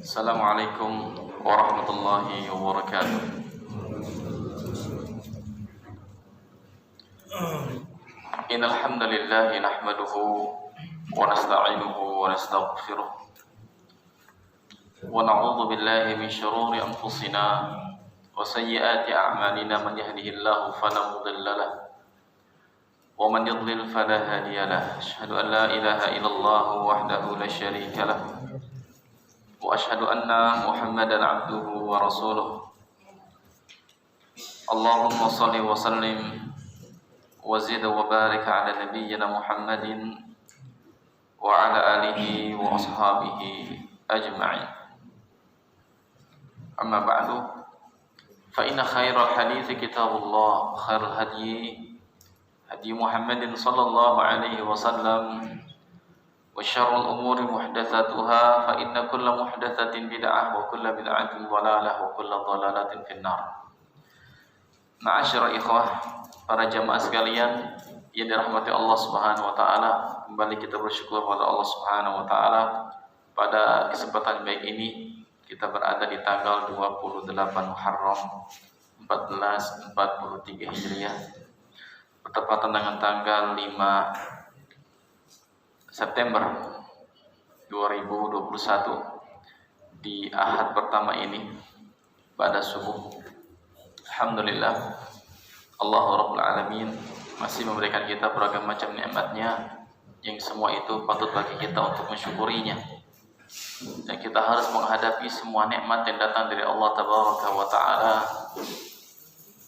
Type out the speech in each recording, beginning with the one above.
Assalamualaikum warahmatullahi wabarakatuh. Innal hamdalillah nahmaduhu wa nasta'inuhu wa nastaghfiruh wa na'udzu billahi min shururi anfusina wa sayyiati a'malina. Man yahdihillahu fala mudilla lahu wa man yudlil fala hadiya lahu. Asyhadu an la ilaha illallah wahdahu la syarika lahu wa asyhadu anna Muhammadan abduhu wa rasuluh. Allahumma shalli wa sallim wa zid wa barik ala nabiyyina Muhammadin wa ala alihi wa ashabihi ajma'in. Amma ba'du, fa inna khairal hadithi kitabullah, khairul hadi Muhammadin sallallahu alaihi wasallam, wa syarrul umuri muhdatsatuha, fa inna kulla muhdatsatin bid'ah wa kulla bid'atin dhalalah wa kulla dhalalatin finnar. Ma'asyiral ikhwah, para jamaah sekalian yang dirahmati Allah Subhanahu wa taala, kembali kita bersyukur kepada Allah Subhanahu wa taala. Pada kesempatan baik ini kita berada di tanggal 28 Muharram 1443 Hijriah, bertepatan dengan tanggal 5 September 2021 di Ahad pertama ini pada subuh. Alhamdulillah, Allah Rabbul Alamin masih memberikan kita beragam macam nikmatnya, yang semua itu patut bagi kita untuk mensyukurinya. Dan kita harus menghadapi semua nikmat yang datang dari Allah Tabaraka wa Ta'ala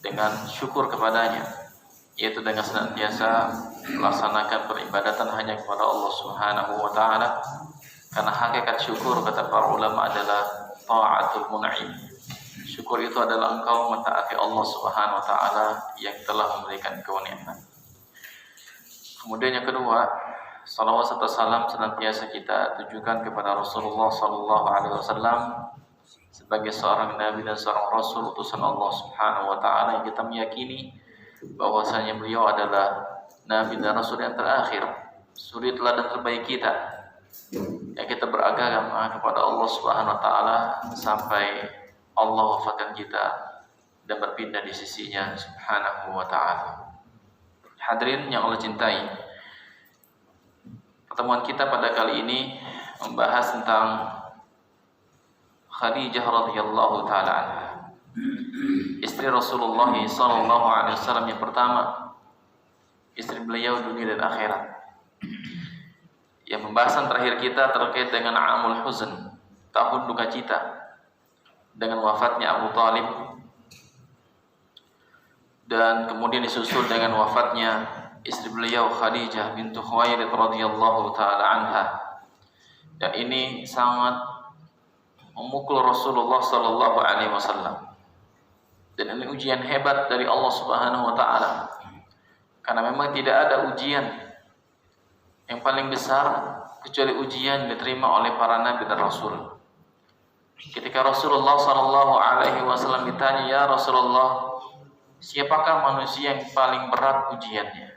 dengan syukur kepadanya, yaitu dengan senantiasa melaksanakan peribadatan hanya kepada Allah Subhanahu wa taala. Karena hakikat syukur, kata para ulama, adalah ta'atul mun'im. Syukur itu adalah engkau mentaati Allah Subhanahu wa taala yang telah memberikan engkau nikmat. Kemudian yang kedua, salawat serta salam senantiasa kita tujukan kepada Rasulullah sallallahu alaihi wasallam sebagai seorang nabi dan seorang rasul utusan Allah Subhanahu wa taala, yang kita meyakini bahwasanya beliau adalah nabi dan rasul yang terakhir, suri teladan terbaik kita, yang kita beragama kepada Allah Subhanahu wa taala sampai Allah wafatkan kita dan berpindah di sisinya Subhanahu wa taala. Hadirin yang Allah cintai, pertemuan kita pada kali ini membahas tentang Khadijah radhiyallahu taala anha, istri Rasulullah sallallahu alaihi wasallam yang pertama, istri beliau dunia dan akhirat. Yang pembahasan terakhir kita terkait dengan Amul Huzn, tahun duka cita, dengan wafatnya Abu Talib, dan kemudian disusul dengan wafatnya istri beliau Khadijah bintu Khuwailid radhiyallahu taala anha. Dan ini sangat memukul Rasulullah sallallahu alaihi wasallam. Dan ini ujian hebat dari Allah Subhanahu wa taala. Karena memang tidak ada ujian yang paling besar kecuali ujian diterima oleh para nabi dan rasul. Ketika Rasulullah sallallahu alaihi wasallam ditanya, "Ya Rasulullah, siapakah manusia yang paling berat ujiannya?"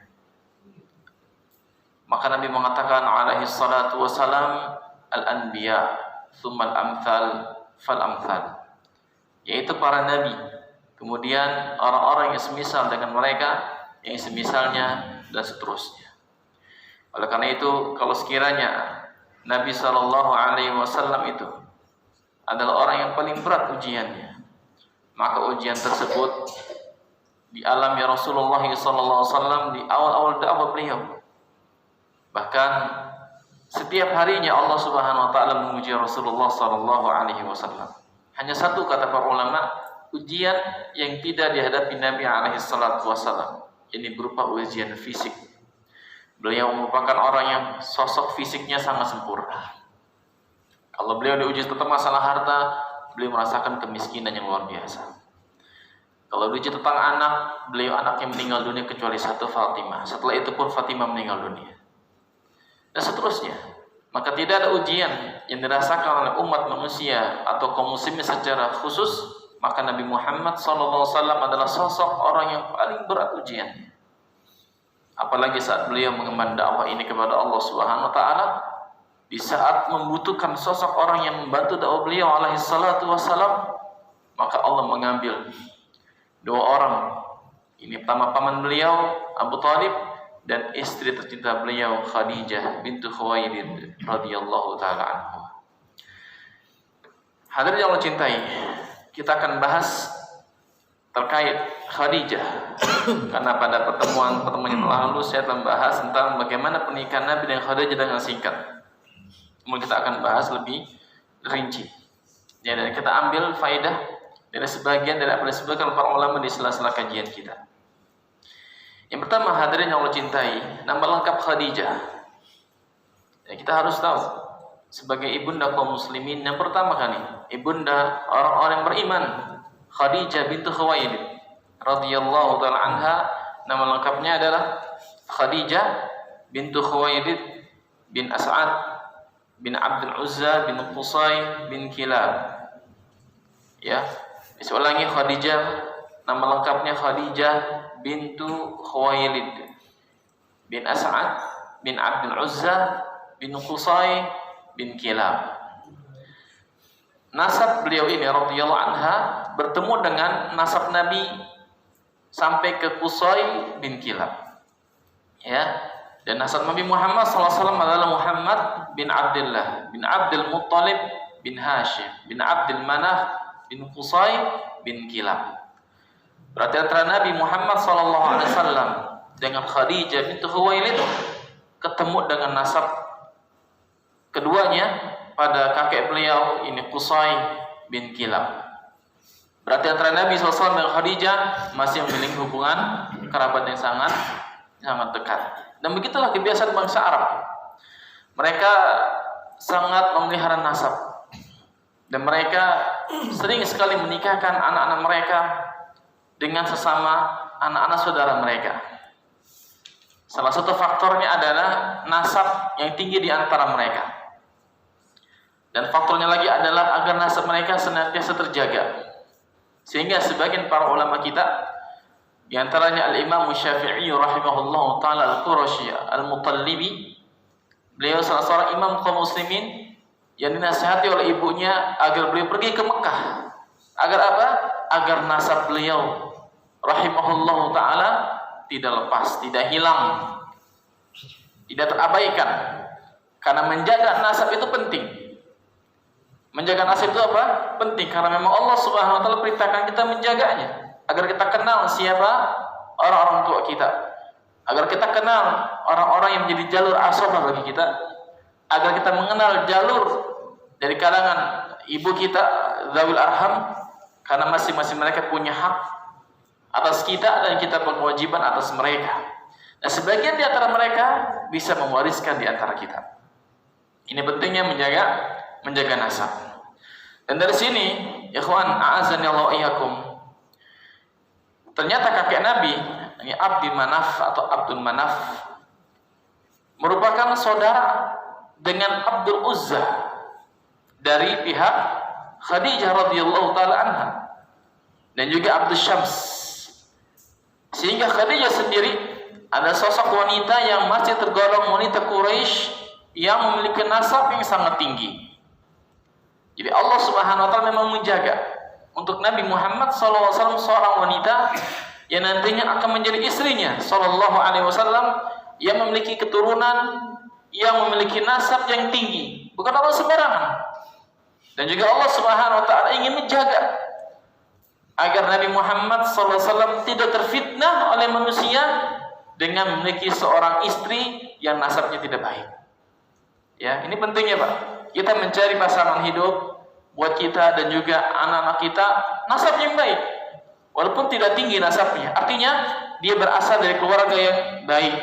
Maka Nabi mengatakan alaihi salatu wasalam, "Al-anbiya, tsumma al-amthal fal-amthal." Yaitu para nabi, kemudian orang-orang yang semisal dengan mereka, yang semisalnya, dan seterusnya. Oleh karena itu, kalau sekiranya Nabi sallallahu alaihi wasallam itu adalah orang yang paling berat ujiannya, maka ujian tersebut dialami Rasulullah sallallahu alaihi wasallam di awal-awal dakwah beliau. Bahkan setiap harinya Allah Subhanahu wa taala menguji Rasulullah sallallahu alaihi wasallam. Hanya satu, kata para ulama, ujian yang tidak dihadapi Nabi alaihi salatu wasallam, ini berupa ujian fisik. Beliau merupakan orang yang sosok fisiknya sangat sempurna. Kalau beliau diuji tentang masalah harta, beliau merasakan kemiskinan yang luar biasa. Kalau diuji tentang anak, beliau anak yang meninggal dunia kecuali satu, Fatimah. Setelah itu pun Fatimah meninggal dunia. Dan seterusnya. Maka tidak ada ujian yang dirasakan oleh umat manusia atau kaum muslimin secara khusus, maka Nabi Muhammad SAW adalah sosok orang yang paling berat ujiannya. Apalagi saat beliau mengemban dakwah ini kepada Allah Subhanahu wa taala, di saat membutuhkan sosok orang yang membantu dakwah beliau alaihi salatu wassalam, maka Allah mengambil dua orang. Ini pertama paman beliau Abu Thalib dan istri tercinta beliau Khadijah bintu Khuwailid radhiyallahu taala anha. Hadirin yang Allah cintai, kita akan bahas terkait Khadijah. Karena pada pertemuan yang lalu saya telah membahas tentang bagaimana pernikahan Nabi dan Khadijah dengan singkat. Kemudian kita akan bahas lebih rinci. Ya, dan kita ambil faedah dari sebagian dari apa yang disebutkan para ulama di sela-sela kajian kita. Yang pertama, hadirin yang Allah cintai, nama lengkap Khadijah. Ya, kita harus tahu sebagai ibunda kaum muslimin yang pertama kali, ibunda orang-orang yang beriman, Khadijah bintu Khuwailid radhiyallahu taala anha. Nama lengkapnya adalah Khadijah bintu Khuwailid bin As'ad bin Abdul Uzza bin Qusay bin Kilab. Ya, saya ulangi, Khadijah nama lengkapnya Khadijah bintu Khuwailid bin As'ad bin Abdul Uzza bin Qusay bin Kilab. Nasab beliau ini radhiyallahu anha bertemu dengan nasab Nabi sampai ke Qusay bin Kilab. Ya, dan nasab Nabi Muhammad SAW adalah Muhammad bin Abdullah bin Abdul Muttalib bin Hashim bin Abdul Manaf bin Qusay bin Kilab. Berarti antara Nabi Muhammad SAW dengan Khadijah bintu Khuwailid ketemu dengan nasab keduanya pada kakek beliau ini Qusay bin Kilab. Berarti antara Nabi SAW dan Khadijah masih memiliki hubungan kerabat yang sangat dekat. Dan begitulah kebiasaan bangsa Arab. Mereka sangat memelihara nasab. Dan mereka sering sekali menikahkan anak-anak mereka dengan sesama anak-anak saudara mereka. Salah satu faktornya adalah nasab yang tinggi di antara mereka. Dan faktornya lagi adalah agar nasab mereka senantiasa terjaga. Sehingga sebagian para ulama kita, di antaranya Al-Imam Syafi'i rahimahullah ta'ala Al-Qurashi Al-Mutallibi, beliau salah seorang imam kaum muslimin yang dinasihati oleh ibunya agar beliau pergi ke Mekah. Agar apa? Agar nasab beliau rahimahullah ta'ala tidak lepas, tidak hilang, tidak terabaikan. Karena menjaga nasab itu penting. Menjaga nasab itu apa? Penting, karena memang Allah Subhanahu wa taala perintahkan kita menjaganya. Agar kita kenal siapa orang-orang tua kita, agar kita kenal orang-orang yang menjadi jalur asobah bagi kita, agar kita mengenal jalur dari kalangan ibu kita, zawil arham, karena masing-masing mereka punya hak atas kita dan kita berkewajiban atas mereka. Dan sebagian di antara mereka bisa mewariskan di antara kita. Ini pentingnya menjaga nasab. Dan dari sini, ikhwan a'azani Allah wa iyyakum, ternyata kakek Nabi, ini Abdi Manaf atau Abdul Manaf, merupakan saudara dengan Abdul Uzza dari pihak Khadijah radhiyallahu taala anha dan juga Abdul Syams. Sehingga Khadijah sendiri ada sosok wanita yang masih tergolong wanita Quraisy yang memiliki nasab yang sangat tinggi. Jadi Allah Subhanahu wa taala memang menjaga untuk Nabi Muhammad SAW seorang wanita yang nantinya akan menjadi istrinya sallallahu alaihi wasallam, yang memiliki keturunan, yang memiliki nasab yang tinggi, bukan orang sembarangan. Dan juga Allah Subhanahu wa taala ingin menjaga agar Nabi Muhammad SAW tidak terfitnah oleh manusia dengan memiliki seorang istri yang nasabnya tidak baik. Ya, ini pentingnya Pak. Kita mencari pasangan hidup buat kita dan juga anak-anak kita nasab yang baik, walaupun tidak tinggi nasabnya. Artinya dia berasal dari keluarga yang baik,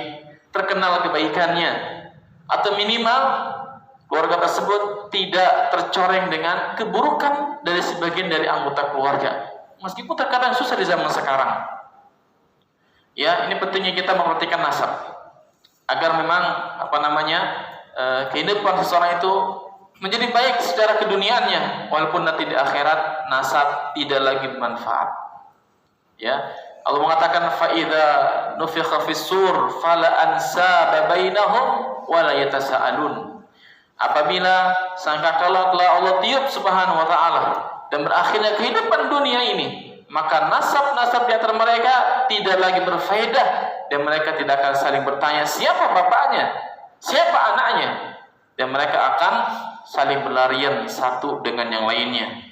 terkenal kebaikannya, atau minimal keluarga tersebut tidak tercoreng dengan keburukan dari sebagian dari anggota keluarga. Meskipun terkadang susah di zaman sekarang. Ya, ini pentingnya kita memperhatikan nasab agar memang kehidupan seseorang itu menjadi baik secara keduniaannya, walaupun nanti di akhirat nasab tidak lagi bermanfaat. Ya, Allah mengatakan fa idza nufikha fis-sur fala ansaba bainahum wa la yatasaalun. apabila sangkakala telah Allah tiup subhanahu wa ta'ala dan berakhirnya kehidupan dunia ini, maka nasab-nasab di antara mereka tidak lagi berfaedah dan mereka tidak akan saling bertanya siapa bapaknya, siapa anaknya, dan mereka akan saling berlarian satu dengan yang lainnya.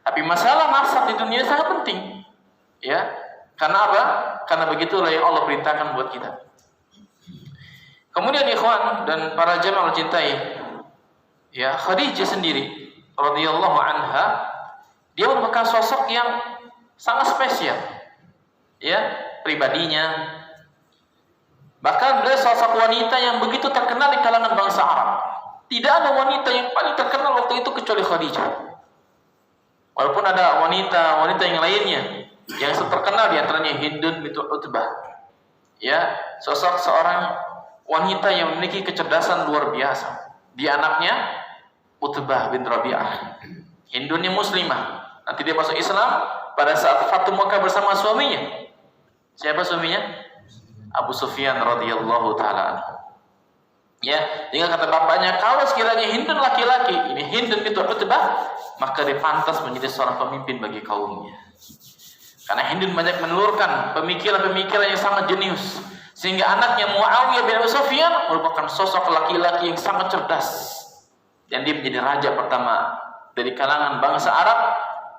Tapi masalah nasab di dunia sangat penting, ya. Karena apa? Karena begitulah yang Allah perintahkan buat kita. Kemudian ikhwan dan para jamaah cintai, ya, Khadijah sendiri radhiyallahu anha, dia merupakan sosok yang sangat spesial, ya, pribadinya. Bahkan beliau sosok wanita yang begitu terkenal di kalangan bangsa Arab. Tidak ada wanita yang paling terkenal waktu itu kecuali Khadijah. Walaupun ada wanita yang lainnya yang terkenal, di antaranya Hindun bintu Utbah, ya, sosok seorang wanita yang memiliki kecerdasan luar biasa. Dia anaknya Utbah bin Rabi'ah. Hindunnya muslimah. Nanti dia masuk Islam pada saat Fatu Makkah bersama suaminya. Siapa suaminya? Abu Sufyan radhiyallahu taala anhu. Ya, hingga kata bapaknya, kalau sekiranya Hindun laki-laki, ini Hindun bintu Utbah, maka dia pantas menjadi seorang pemimpin bagi kaumnya. Karena Hindun banyak menelurkan pemikiran-pemikiran yang sangat jenius, sehingga anaknya Muawiyah bin Abi Sufyan merupakan sosok laki-laki yang sangat cerdas, dan dia menjadi raja pertama dari kalangan bangsa Arab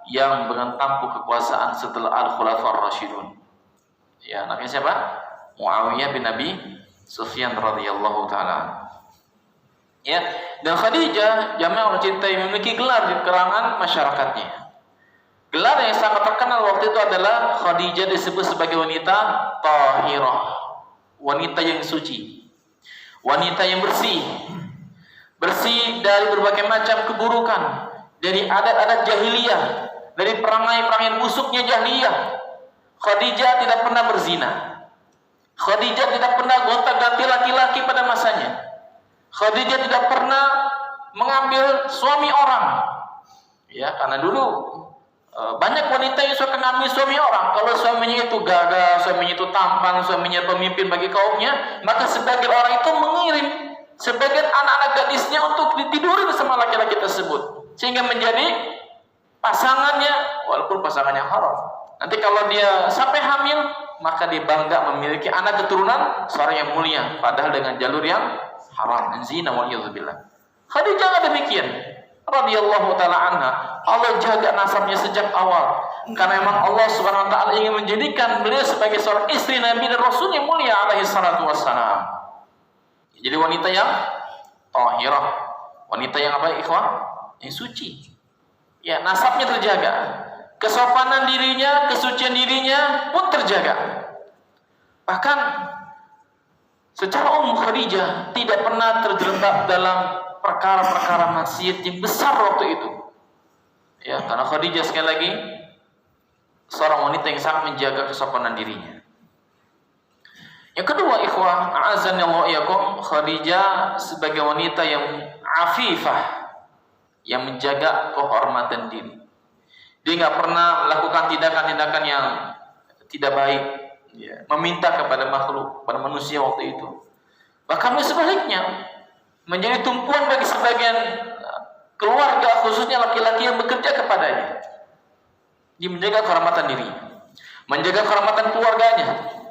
yang dengan tampuk kekuasaan setelah Al-Khulafaur Rasyidun. Ya, anaknya siapa? Muawiyah bin Abi Sufyan radhiyallahu taala. Ya, dan Khadijah jamaah Allah cintai memiliki gelar di kalangan masyarakatnya. Gelar yang sangat terkenal waktu itu adalah Khadijah disebut sebagai wanita tahirah, wanita yang suci, wanita yang bersih, bersih dari berbagai macam keburukan, dari adat-adat jahiliyah, dari perangai-perangai busuknya jahiliyah. Khadijah tidak pernah berzina. Khadijah tidak pernah gonta-ganti laki-laki pada masanya. Khadijah tidak pernah mengambil suami orang. Ya, karena dulu banyak wanita yang suka mengambil suami orang. Kalau suaminya itu gagah, suaminya itu tampan, suaminya pemimpin bagi kaumnya, maka sebagian orang itu mengirim sebagian anak-anak gadisnya untuk ditiduri bersama laki-laki tersebut, sehingga menjadi pasangannya, walaupun pasangannya haram. Nanti kalau dia sampai hamil, maka dia bangga memiliki anak keturunan seorang yang mulia, padahal dengan jalur yang haram, zina waliyadzubillah. Khadijah nggak demikian, radhiyallahu taala anha. Allah jaga nasabnya sejak awal, karena memang Allah subhanahu wa taala ingin menjadikan beliau sebagai seorang istri Nabi dan Rasul yang mulia alaihi salatu wassalam. Jadi wanita yang tahirah, wanita yang apa ikhwan? Yang suci. Ya, nasabnya terjaga. Kesopanan dirinya, kesucian dirinya pun terjaga. Bahkan secara umum Khadijah tidak pernah terjerembab dalam perkara-perkara maksiat yang besar waktu itu. Ya, karena Khadijah sekali lagi seorang wanita yang sangat menjaga kesopanan dirinya. Yang kedua, ikhwah, a'azzanallahu iyyakum, Khadijah sebagai wanita yang afifah, yang menjaga kehormatan diri. Dia nggak pernah melakukan tindakan-tindakan yang tidak baik, ya, meminta kepada makhluk, pada manusia waktu itu. Bahkan sebaliknya, menjadi tumpuan bagi sebagian keluarga, khususnya laki-laki yang bekerja kepadanya. Dia menjaga kehormatan diri, menjaga kehormatan keluarganya.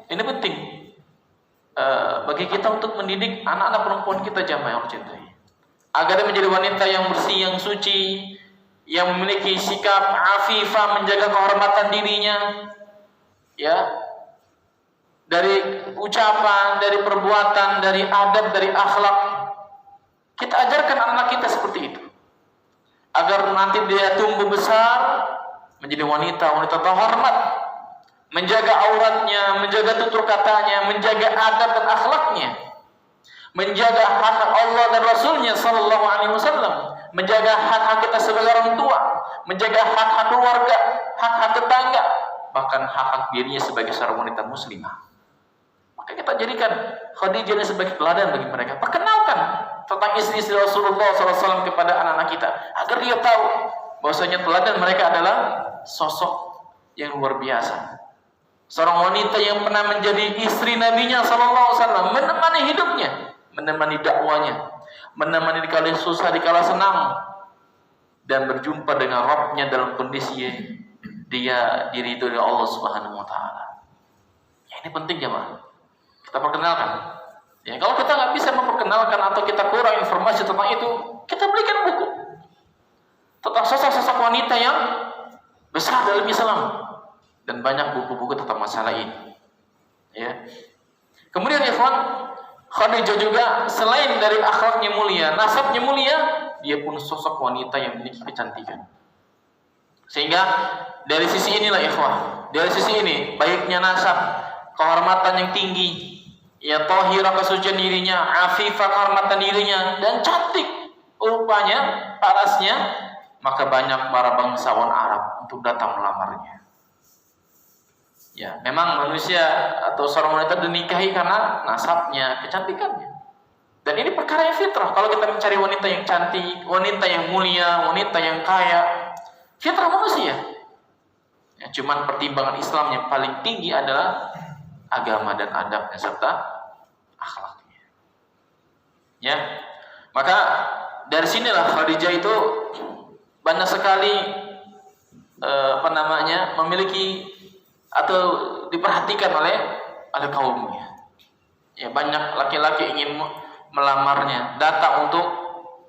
Ini penting bagi kita untuk mendidik anak-anak perempuan kita jamaah yang cintai, agar dia menjadi wanita yang bersih, yang suci, yang memiliki sikap afifah, menjaga kehormatan dirinya, ya, dari ucapan, dari perbuatan, dari adab, dari akhlak. Kita ajarkan anak-anak kita seperti itu, agar nanti dia tumbuh besar menjadi wanita terhormat, menjaga auratnya, menjaga tutur katanya, menjaga adab dan akhlaknya, menjaga hak Allah dan Rasulnya Sallallahu Alaihi Wasallam, menjaga hak-hak kita sebagai orang tua, menjaga hak-hak keluarga, hak-hak tetangga, bahkan hak-hak dirinya sebagai seorang wanita muslimah. Maka kita jadikan Khadijah ini sebagai teladan bagi mereka. Perkenalkan tentang istri-istri Rasulullah SAW kepada anak-anak kita, agar dia tahu bahwasanya teladan mereka adalah sosok yang luar biasa. Seorang wanita yang pernah menjadi istri Nabi-Nya SAW, menemani hidupnya, menemani dakwanya, menemani di kala susah, di kala senang, dan berjumpa dengan Rabb-nya dalam kondisi dia diridhoi oleh Allah Subhanahu wa taala. Ya, ini penting jemaah. Kita perkenalkan. Ya, kalau kita nggak bisa memperkenalkan atau kita kurang informasi tentang itu, kita belikan buku tentang sosok-sosok wanita yang besar dalam Islam, dan banyak buku-buku tentang masalah ini. Ya. Kemudian ikhwan, Khadijah juga selain dari akhlaknya mulia, nasabnya mulia, dia pun sosok wanita yang memiliki kecantikan. Sehingga dari sisi inilah ikhwah, dari sisi ini baiknya nasab, kehormatan yang tinggi, ya tahira kesucian dirinya, afifah kehormatan dirinya, dan cantik rupanya, parasnya, maka banyak para bangsawan Arab untuk datang melamarnya. Ya, memang manusia atau seorang wanita dinikahi karena nasabnya, kecantikannya. Dan ini perkara yang fitrah. Kalau kita mencari wanita yang cantik, wanita yang mulia, wanita yang kaya, fitrah manusia. Ya, cuman pertimbangan Islam yang paling tinggi adalah agama dan adabnya serta akhlaknya. Ya, maka dari sinilah Khadijah itu banyak sekali memiliki atau diperhatikan oleh kaumnya. Ya, banyak laki-laki ingin melamarnya, datang untuk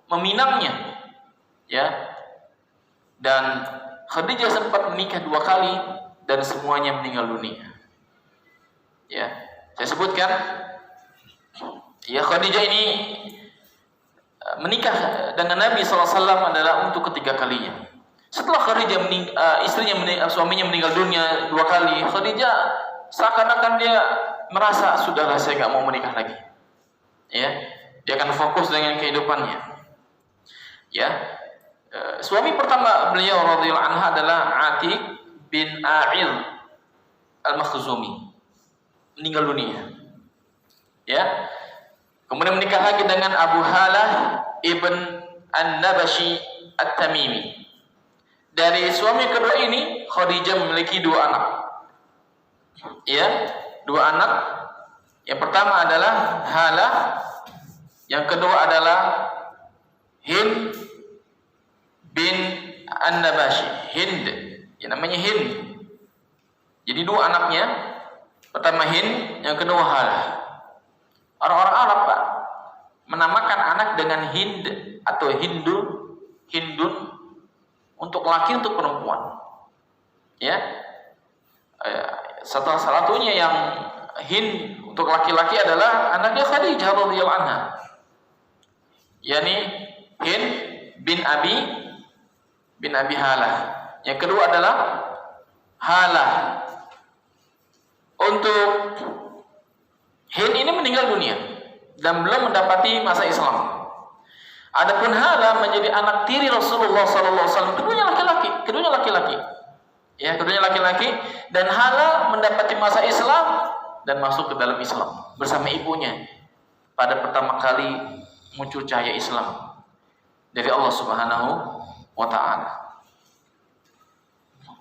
meminangnya. Ya. Dan Khadijah sempat menikah 2 kali dan semuanya meninggal dunia. Ya, saya sebutkan. Ya, Khadijah ini menikah dengan Nabi SAW adalah untuk ketiga kalinya. Setelah Khadijah suaminya meninggal dunia 2 kali, Khadijah seakan-akan dia merasa sudahlah, saya nggak mau menikah lagi. Ya, dia akan fokus dengan kehidupannya. Ya, suami pertama beliau radhiyallahu anha adalah Atiq bin A'il al-Makhzumi, meninggal dunia. Ya, kemudian menikah lagi dengan Abu Halah ibn An-Nabashi At-Tamimi. Dari suami kedua ini Khadijah memiliki 2 anak. Ya, 2 anak. Yang pertama adalah Halah, yang kedua adalah Hind bin An-Nabashi. Hind, ya namanya Hind. Jadi 2 anaknya. Pertama Hind, yang kedua Halah. Orang-orang Arab, Pak, menamakan anak dengan Hind atau Hindun untuk laki, untuk perempuan. Ya. Salah satunya yang Hind untuk laki-laki adalah anaknya Khadijah radhiyallahu anha. Yani Hind bin Abi Halah. Yang kedua adalah Halah. Untuk Hind ini meninggal dunia dan belum mendapati masa Islam. Adapun Halah menjadi anak tiri Rasulullah SAW. Keduanya laki-laki. Ya, keduanya laki-laki. Dan Halah mendapati masa Islam dan masuk ke dalam Islam bersama ibunya pada pertama kali muncul cahaya Islam dari Allah Subhanahu wa taala.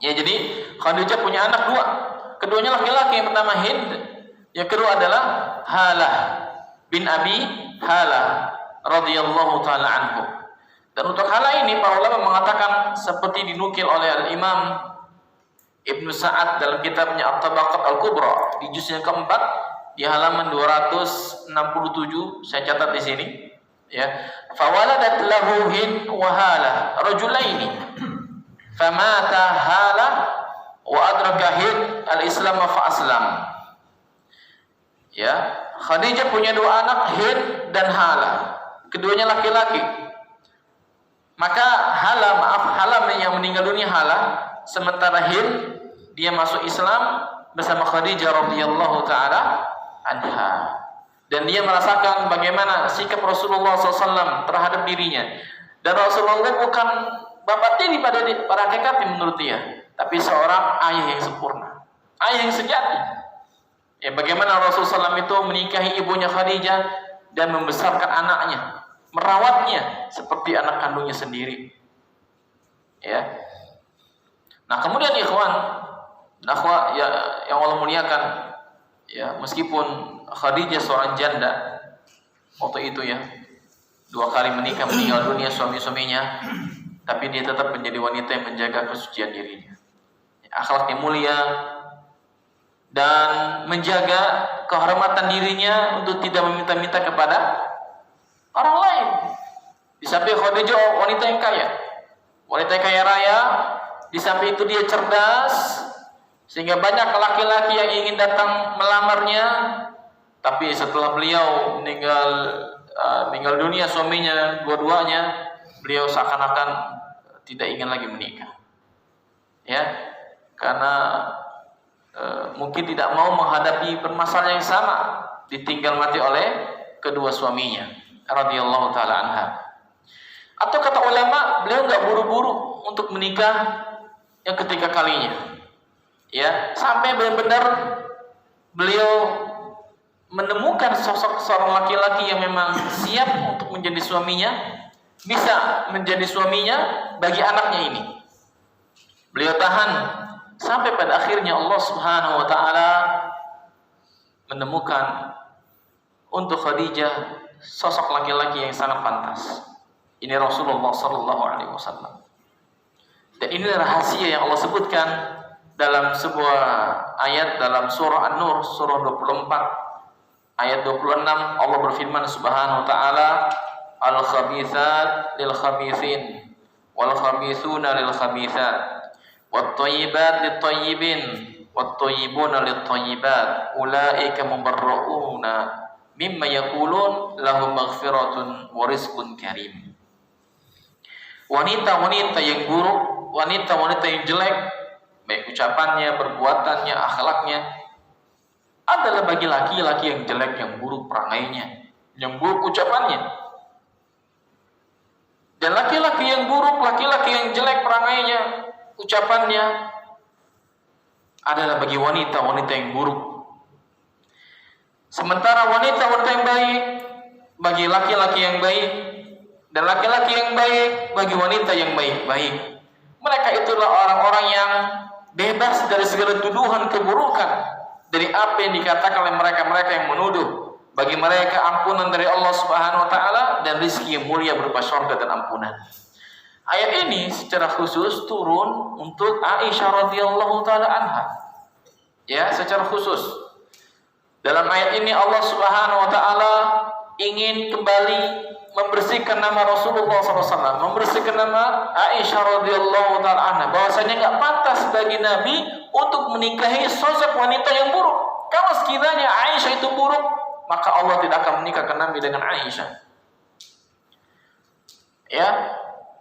Ya, jadi Khadijah punya anak 2. Keduanya laki-laki. Yang pertama Hind, yang kedua adalah Halah bin Abi Halah radhiyallahu taala anhu. Dan untuk hal ini para ulama mengatakan seperti dinukil oleh Al-Imam Ibnu Sa'ad dalam kitabnya At-Tabaqat Al-Kubra di juz yang keempat di halaman 267, saya catat di sini, ya. Fawaladat lahu Hind wa Halah rajulaini famata Halah wa adraka Hind al-Islam fa aslam. Ya, Khadijah punya 2 anak, Hind dan Halah. Keduanya laki-laki. Maka Halah yang meninggal dunia Halah, sementara Hind dia masuk Islam bersama Khadijah radhiyallahu taala anha. Dan dia merasakan bagaimana sikap Rasulullah SAW terhadap dirinya. Dan Rasulullah bukan bapak tiri pada hakikatnya menurut dia, tapi seorang ayah yang sempurna, ayah yang sejati. Ya, bagaimana Rasulullah SAW itu menikahi ibunya Khadijah dan membesarkan anaknya, merawatnya seperti anak kandungnya sendiri. Ya. Nah, kemudian ikhwan, ya, yang Allah muliakan, ya, meskipun Khadijah seorang janda waktu itu, ya, 2 kali menikah, meninggal dunia suami-suaminya, tapi dia tetap menjadi wanita yang menjaga kesucian dirinya, akhlaknya mulia, dan menjaga kehormatan dirinya untuk tidak meminta-minta kepada orang lain. Di samping Khadijah wanita yang kaya raya, di samping itu dia cerdas, sehingga banyak laki-laki yang ingin datang melamarnya. Tapi setelah beliau meninggal dunia suaminya dua-duanya, beliau seakan-akan tidak ingin lagi menikah, ya, karena mungkin tidak mau menghadapi permasalahan yang sama, ditinggal mati oleh kedua suaminya radhiyallahu taala anha. Atau kata ulama, beliau nggak buru-buru untuk menikah yang ketiga kalinya, ya, sampai benar-benar beliau menemukan sosok seorang laki-laki yang memang siap untuk menjadi suaminya, bisa menjadi suaminya bagi anaknya ini. Beliau tahan sampai pada akhirnya Allah Subhanahu wa taala menemukan untuk Khadijah sosok laki-laki yang sangat pantas. Ini Rasulullah sallallahu alaihi wasallam. Dan ini rahasia yang Allah sebutkan dalam sebuah ayat dalam surah An-Nur, surah 24 ayat 26. Allah berfirman Subhanahu wa taala, al-khabithat lil khabithin wal khabithuna lil khabithat wat thayyibat lit thayyibin wat thayyibuna lit thayyibat ulaika mubarrauna mimma yaqulun lahum maghfiratun wa rizqun karim. Wanita-wanita yang buruk, wanita-wanita yang jelek, baik ucapannya, perbuatannya, akhlaknya, adalah bagi laki-laki yang jelek, yang buruk perangainya, yang buruk ucapannya. Dan laki-laki yang buruk, laki-laki yang jelek perangainya, ucapannya, adalah bagi wanita-wanita yang buruk. Sementara wanita-wanita yang baik bagi laki-laki yang baik, dan laki-laki yang baik bagi wanita yang baik-baik. Mereka itulah orang-orang yang bebas dari segala tuduhan keburukan, dari apa yang dikatakan oleh mereka-mereka yang menuduh. Bagi mereka ampunan dari Allah Subhanahu wa taala dan rezeki yang mulia berupa syurga dan ampunan. Ayat ini secara khusus turun untuk Aisyah radhiyallahu taala anha. Ya, secara khusus. Dalam ayat ini Allah Subhanahu wa taala ingin kembali membersihkan nama Rasulullah SAW, membersihkan nama Aisyah radhiyallahu taala anha, bahwasanya enggak pantas bagi Nabi untuk menikahi sosok wanita yang buruk. Kalau sekiranya Aisyah itu buruk, maka Allah tidak akan menikahkan Nabi dengan Aisyah. Ya.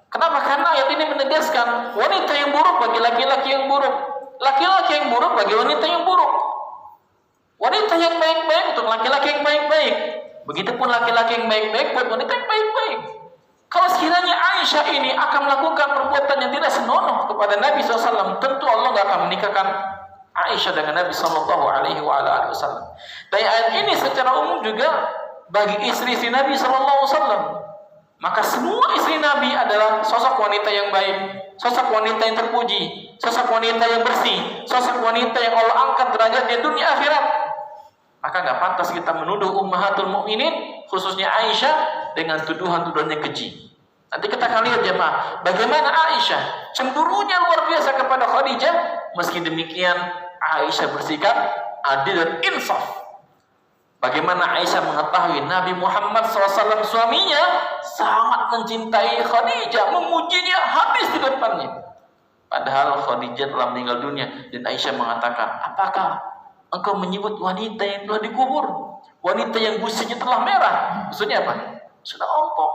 Kenapa? Karena ayat ini menegaskan wanita yang buruk bagi laki-laki yang buruk, laki-laki yang buruk bagi wanita yang buruk. Wanita yang baik-baik untuk laki-laki yang baik-baik. Begitupun laki-laki yang baik-baik buat wanita yang baik-baik. Kalau sekiranya Aisyah ini akan melakukan perbuatan yang tidak senonoh kepada Nabi SAW, tentu Allah tidak akan menikahkan Aisyah dengan Nabi SAW. Dan ayat ini secara umum juga bagi istri-istri Nabi SAW. Maka semua istri Nabi adalah sosok wanita yang baik, sosok wanita yang terpuji, sosok wanita yang bersih, sosok wanita yang Allah angkat derajatnya dunia akhirat. Maka nggak pantas kita menuduh ummahatul mukminin, khususnya Aisyah, dengan tuduhan-tuduhan yang keji. Nanti kita akan lihat jemaah, bagaimana Aisyah cemburunya luar biasa kepada Khadijah. Meski demikian Aisyah bersikap adil dan insaf. Bagaimana Aisyah mengetahui Nabi Muhammad SAW suaminya sangat mencintai Khadijah, memujinya habis di depannya. Padahal Khadijah telah meninggal dunia dan Aisyah mengatakan, apakah engkau menyebut wanita yang telah dikubur, wanita yang gusinya telah merah? Maksudnya apa? Sudah ompong.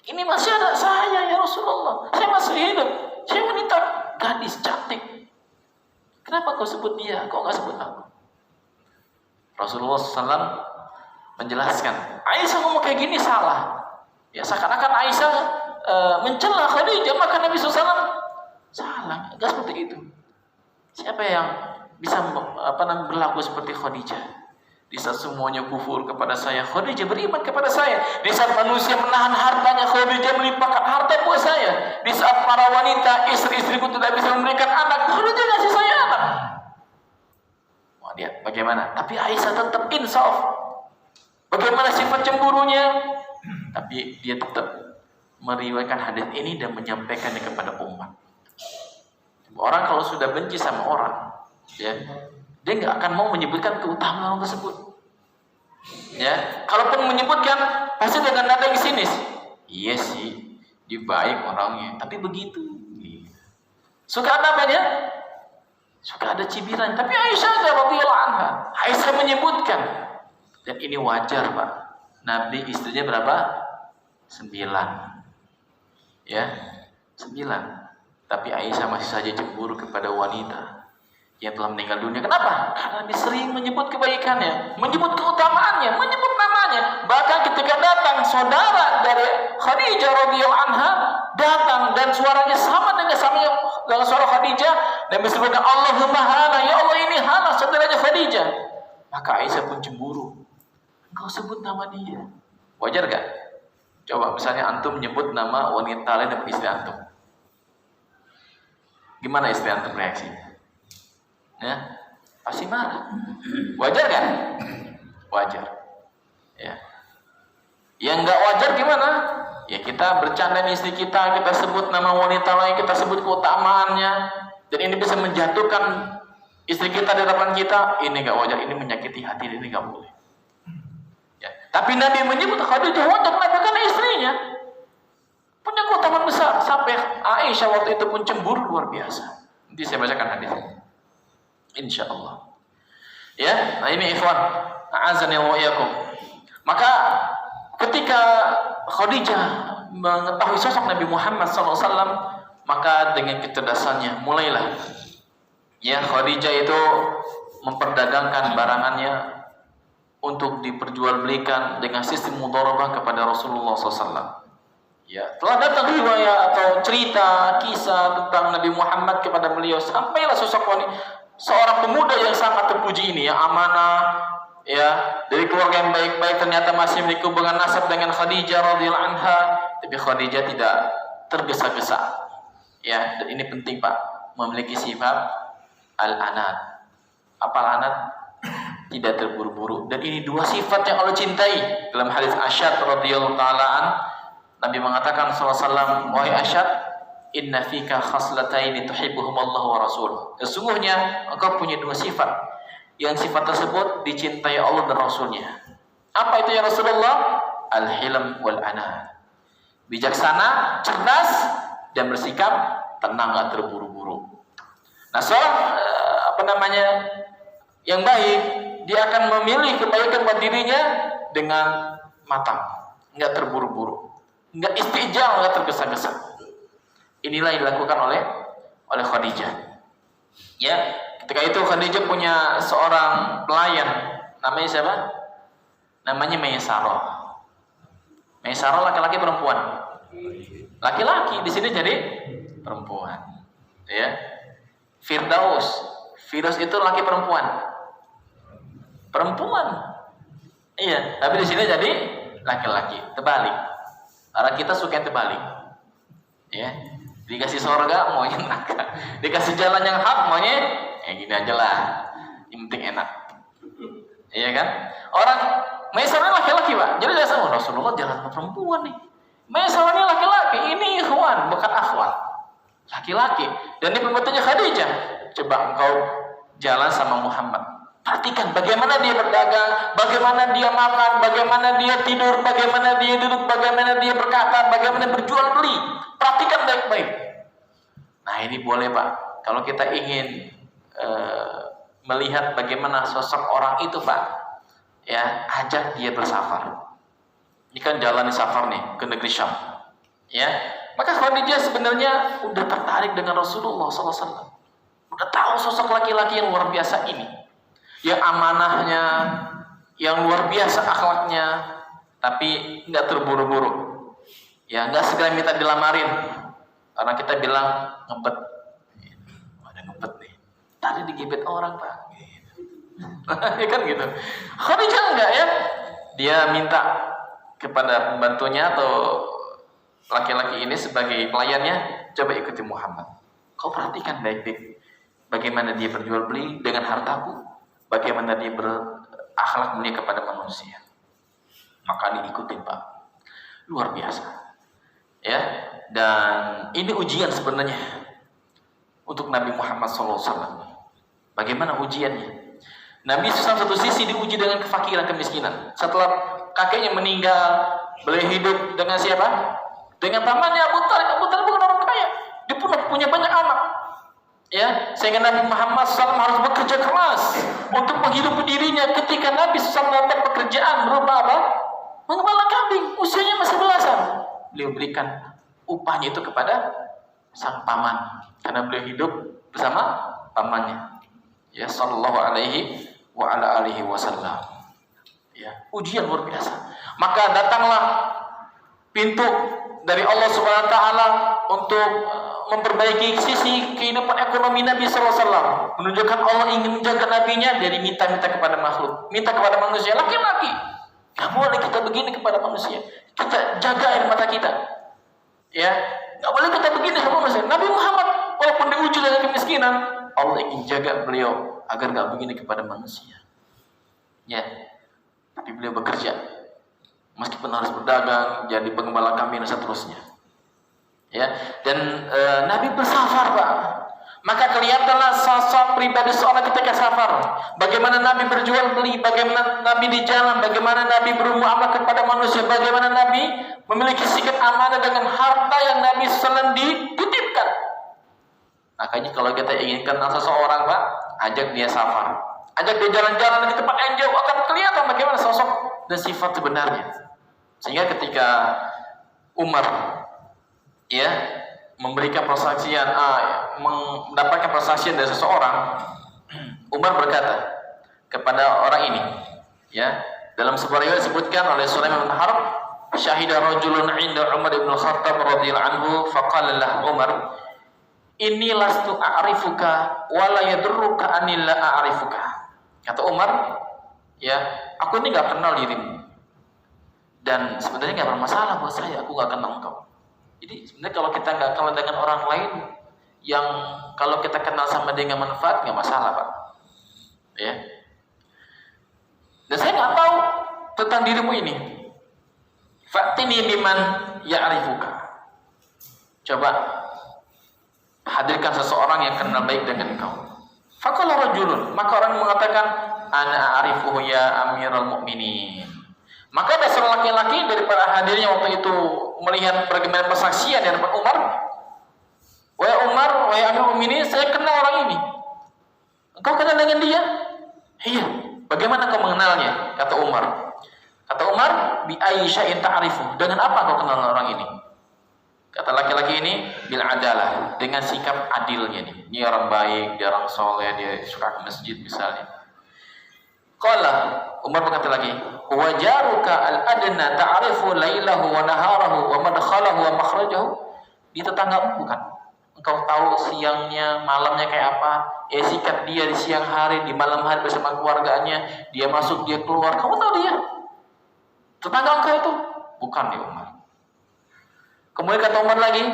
Ini masih ada saya ya Rasulullah, saya masih hidup, saya wanita gadis cantik. Kenapa kau sebut dia, kau nggak sebut aku? Rasulullah SAW menjelaskan, Aisyah ngomong kayak gini salah. Ya, seakan-akan Aisyah mencela Khadijah, maka Nabi SAW salah, enggak seperti itu. Siapa yang bisa berlaku seperti Khadijah? Di saat semuanya kufur kepada saya, Khadijah beriman kepada saya. Di saat manusia menahan hartanya, Khadijah melimpahkan harta buat saya. Di saat para wanita, istri-istriku tidak bisa memberikan anak, Khadijah ngasih saya anak. Lihat bagaimana, tapi Aisyah tetap insaf. Bagaimana sifat cemburunya? tapi dia tetap meriwayatkan hadis ini dan menyampaikannya kepada umat. Orang kalau sudah benci sama orang, ya, dia nggak akan mau menyebutkan keutamaan orang tersebut. Ya, kalaupun menyebutkan pasti dengan nada yang sinis. Iya sih, dia baik orangnya, tapi begitu. Suka namanya, suka ada cibiran. Tapi Aisyah radhiyallahu anha, Aisyah menyebutkan, dan ini wajar Pak. Nabi istrinya berapa? 9. Ya, 9. Tapi Aisyah masih saja cemburu kepada wanita yang telah meninggal dunia. Kenapa? Karena Nabi sering menyebut kebaikannya, menyebut keutamaannya, menyebut namanya. Bahkan ketika datang saudara dari Khadijah radhiyallahu anha datang dan suaranya sama dengan suara Khadijah, Nabi sebutkan Allahumma hala, ya Allah ini hala saudaranya Khadijah. Maka Aisyah pun cemburu. Engkau sebut nama dia. Wajar gak? Coba misalnya antum menyebut nama wanita lain dan istri antum. Gimana istri antum reaksinya? Ya, pasti marah. Wajar kan? Wajar. Ya. Yang nggak wajar gimana? Ya kita bercanda dengan istri kita sebut nama wanita lain, kita sebut keutamaannya, dan ini bisa menjatuhkan istri kita di depan kita. Ini nggak wajar, ini menyakiti hati, ini nggak boleh. Ya. Tapi Nabi menyebut Khadijah wajar karena istrinya punya keutamaan besar, sampai Aisyah waktu itu pun cemburu luar biasa. Nanti saya bacakan hadisnya. Insyaallah. Ya, nah ini ikhwan, a'azani wa iyyakum. Maka ketika Khadijah mengetahui sosok Nabi Muhammad SAW, maka dengan kecerdasannya mulailah ya Khadijah itu memperdagangkan barangannya untuk diperjualbelikan dengan sistem mudharabah kepada Rasulullah SAW. Ya, telah datang riwayat atau cerita kisah tentang Nabi Muhammad kepada beliau, sampailah sosok wanita, seorang pemuda yang sangat terpuji ini, yang amanah, ya, dari keluarga yang baik-baik, ternyata masih memiliki hubungan nasab dengan Khadijah radhiyallahu anha, tapi Khadijah tidak tergesa-gesa. Ya, dan ini penting Pak, memiliki sifat al-anat. Apa al-anat? Tidak terburu-buru. Dan ini dua sifat yang Allah cintai. Dalam hadis Asyad radhiyallahu taala an, Nabi mengatakan sallallahu alaihi wasallam, wahai Asyad, inna fika khaslataini tuhibbuhum Allah wa rasuluh. Sesungguhnya engkau punya dua sifat yang sifat tersebut dicintai Allah dan Rasulnya. Apa itu ya Rasulullah? Al-hilm wal ana. Bijaksana, cerdas, dan bersikap tenang, gak terburu-buru. Nah, seorang yang baik, dia akan memilih kebaikan buat dirinya dengan matang, nggak terburu-buru, nggak istijal, nggak tergesa-gesa. Inilah yang dilakukan oleh Khadijah. Ya, ketika itu Khadijah punya seorang pelayan, namanya siapa? Namanya Maisarah. Maisarah laki-laki perempuan? Laki-laki, di sini jadi perempuan. Ya. Firdaus itu laki perempuan? Perempuan. Iya, tapi di sini jadi laki-laki. Terbalik. Karena kita suka yang terbalik. Ya. Dikasih surga maunya neraka, dikasih jalan yang hak maunya gini aja lah, yang penting enak. Iya kan? Orang Maisarah laki-laki Pak, jadi dia sama Rasulullah jalan perempuan nih. Maisarah laki-laki, ini ikhwan bukan akhwat, laki-laki. Dan ini pembantunya Khadijah. Coba engkau jalan sama Muhammad, perhatikan bagaimana dia berdagang, bagaimana dia makan, bagaimana dia tidur, bagaimana dia duduk, bagaimana dia berkata, bagaimana berjual beli. Perhatikan baik-baik. Nah ini boleh Pak, kalau kita ingin melihat bagaimana sosok orang itu Pak, ya ajak dia bersafar. Ini kan jalan di safar nih ke negeri Syam, ya. Maka Khadijah sebenarnya udah tertarik dengan Rasulullah SAW. Udah tahu sosok laki-laki yang luar biasa ini, yang amanahnya, yang luar biasa akhlaknya, tapi nggak terburu-buru. Ya nggak segera minta dilamarin, karena kita bilang ngebet, ada ngebet nih, tadi digibet orang Pak, ya kan gitu. Khadijah enggak ya, dia minta kepada pembantunya atau laki-laki ini sebagai pelayannya, coba ikuti Muhammad. Kau perhatikan baik-baik, bagaimana dia berjual beli dengan hartaku, bagaimana dia berakhlak mulia kepada manusia. Maka diikutin Pak. luar biasa. Ya, dan ini ujian sebenarnya untuk Nabi Muhammad SAW. Bagaimana ujiannya? Nabi SAW satu sisi diuji dengan kefakiran, kemiskinan. Setelah kakeknya meninggal, beliau hidup dengan siapa? Dengan pamannya Abu Talib. Abu Talib bukan orang kaya, dia punya banyak anak. Ya, sehingga Nabi Muhammad SAW harus bekerja keras untuk menghidupi dirinya. Ketika Nabi SAW dapat pekerjaan berupa apa? Mengembala kambing, usianya masih belasan. Beliau berikan upahnya itu kepada sang paman, karena beliau hidup bersama pamannya. Ya, sallallahu alaihi wa ala alihi wasallam. Ya, ujian luar biasa. Maka datanglah pintu dari Allah Subhanahu wa taala untuk memperbaiki sisi kehidupan ekonomi Nabi sallallahu alaihi wasallam. Menunjukkan Allah ingin menjaga nabinya dari minta-minta kepada makhluk, minta kepada manusia. Laki-laki, enggak boleh kita begini kepada manusia. Kita jaga air mata kita. Ya, enggak boleh kita begini sama manusia. Nabi Muhammad walaupun diuji dengan kemiskinan, Allah ingin jaga beliau agar enggak begini kepada manusia. Ya, tapi beliau bekerja, meskipun harus berdagang, jadi pengembala kambing dan seterusnya. Ya, dan Nabi bersafar, Pak. Maka kelihatanlah sosok pribadi seorang ketika safar. Bagaimana Nabi berjual beli, bagaimana Nabi di jalan, bagaimana Nabi bermuamalah kepada manusia, bagaimana Nabi memiliki sikap amanah dengan harta yang Nabi SAW dititipkan. Makanya kalau kita ingin kenal seseorang, Pak, ajak dia safar, ajak dia jalan-jalan di tempat yang jauh, akan kelihatan bagaimana sosok dan sifat sebenarnya. Sehingga ketika Umar ya memberikan persaksian, mendapatkan persaksian dari seseorang, Umar berkata kepada orang ini, ya, dalam sebuah riwayat disebutkan oleh Sulaiman bin Harb, syahida rajulun 'inda Umar bin Khattab radhiyallahu anhu faqala lahu Umar, inni lastu a'rifuka wa la yadurruka anni la a'rifuka. Kata Umar, ya, aku ini enggak kenal dirimu, dan sebenarnya enggak bermasalah buat saya, aku enggak kenal engkau. Jadi sebenarnya kalau kita nggak kenal dengan orang lain, yang kalau kita kenal sama dia nggak manfaat, nggak masalah, Pak. Ya. Dan saya nggak tahu tentang dirimu ini. Fa'tini biman ya'rifuka. Coba hadirkan seseorang yang kenal baik dengan kau. Faqala rajulun, maka orang mengatakan, ana a'rifuhu ya Amirul Mukminin. Maka ada seorang laki-laki daripada hadirnya waktu itu melihat bagaimana persaksian dari Umar. Wahai Umar, wahai Amirul Mukminin, saya kenal orang ini. Engkau kenal dengan dia? Iya. Bagaimana kau mengenalnya? Kata Umar. Kata Umar, bi ayyi syai'in ta'rifu. Dengan apa kau kenal orang ini? Kata laki-laki ini, bil adalah, dengan sikap adilnya nih. Dia orang baik, dia orang soleh, dia suka ke masjid misalnya. Qala, Umar berkata lagi, wa jaruka al-adna ta'rifu lailahu wa naharahu wa madkhalahu wa makhrajahu. Di tetanggamu bukan? Engkau tahu siangnya, malamnya kayak apa? Sikap dia di siang hari, di malam hari bersama keluarganya, dia masuk, dia keluar. Kamu tahu dia? Tetangga engkau itu? Bukan, ya Umar. Kemudian kata Umar lagi,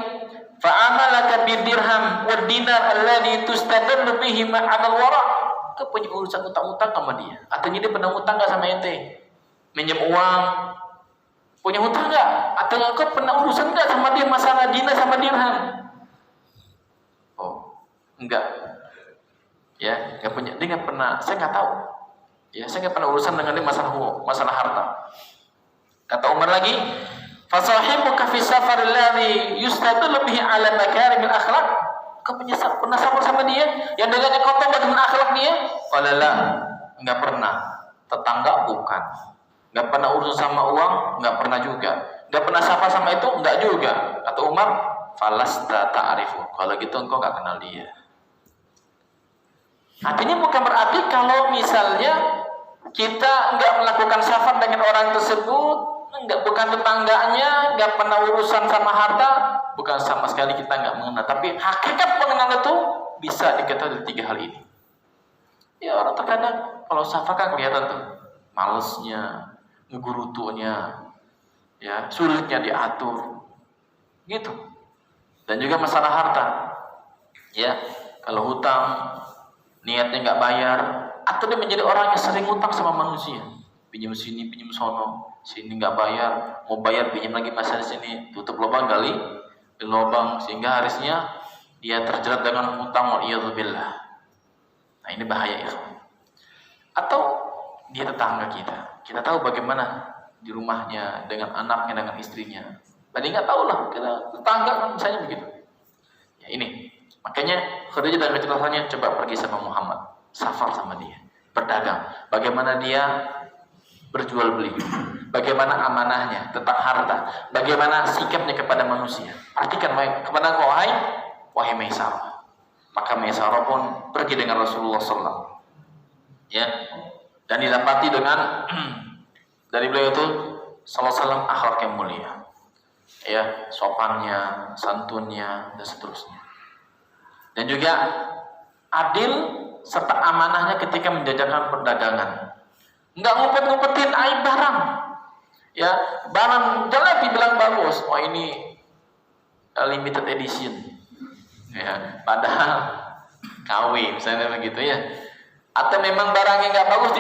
fa'amalaka bidirham wa dinar alladhi tustadallu bihi ma'al wara'. Kau punya urusan utang-utang sama dia. Artinya dia pernah utang gak sama ente? Minjem uang, punya hutang gak? Atau kau pernah urusan gak sama dia masalah dinar sama dirham? Oh, enggak. Ya, enggak punya. Dia enggak pernah. Saya enggak tahu. Ya, saya enggak pernah urusan dengan dia masalah harta. Kata Umar lagi, fasahibuka fi safar alladhi yustadallu bihi ala makarimil akhlaq. Kau pernah safar sama dia yang dengannya kau tahu bagaimana akhlak dia? Qala la, enggak pernah. Tetangga bukan. Enggak pernah urusan sama uang, enggak pernah juga. Enggak pernah safar sama itu, enggak juga. Kata Umar, falasta ta'rifu. Kalau gitu engkau enggak kenal dia. Artinya bukan berarti kalau misalnya kita enggak melakukan safar dengan orang tersebut, bukan tetangganya, enggak pernah urusan sama harta, bukan sama sekali kita enggak mengenal. Tapi hakikat pengenalan itu bisa diketahui dari 3 hal ini. Ya, orang terkadang kalau safar kan kelihatan tuh malesnya, ngegurutunya, ya, sulitnya diatur, gitu. Dan juga masalah harta, ya, kalau hutang niatnya nggak bayar, atau dia menjadi orang yang sering hutang sama manusia. pinjam sini, pinjam sono, sini nggak bayar, mau bayar pinjam lagi masih di sini, tutup lubang gali lubang, sehingga harusnya dia terjerat dengan hutang, waliyadzubillah. Nah ini bahaya ya. Atau dia tetangga kita tahu bagaimana di rumahnya dengan anaknya, dengan istrinya. Tadi nggak tahu lah, kita tetangga kan misalnya begitu. Ya ini, makanya Khadijah dan kecelasannya coba pergi sama Muhammad, safar sama dia, berdagang. Bagaimana dia berjual beli, bagaimana amanahnya tentang harta, bagaimana sikapnya kepada manusia. Perhatikan kepada wahai Maisarah. Maka Maisarah pun pergi dengan Rasulullah SAW. Ya, dan didapati dengan dari beliau itu SAW akhlak yang mulia. Ya, sopannya, santunnya, dan seterusnya. Dan juga adil serta amanahnya ketika menjajakan perdagangan. Enggak ngumpet-ngumpetin aib barang. Ya, barang jelek dibilang bagus. Oh ini limited edition. Ya, padahal KW misalnya begitu ya. Atau memang barangnya enggak bagus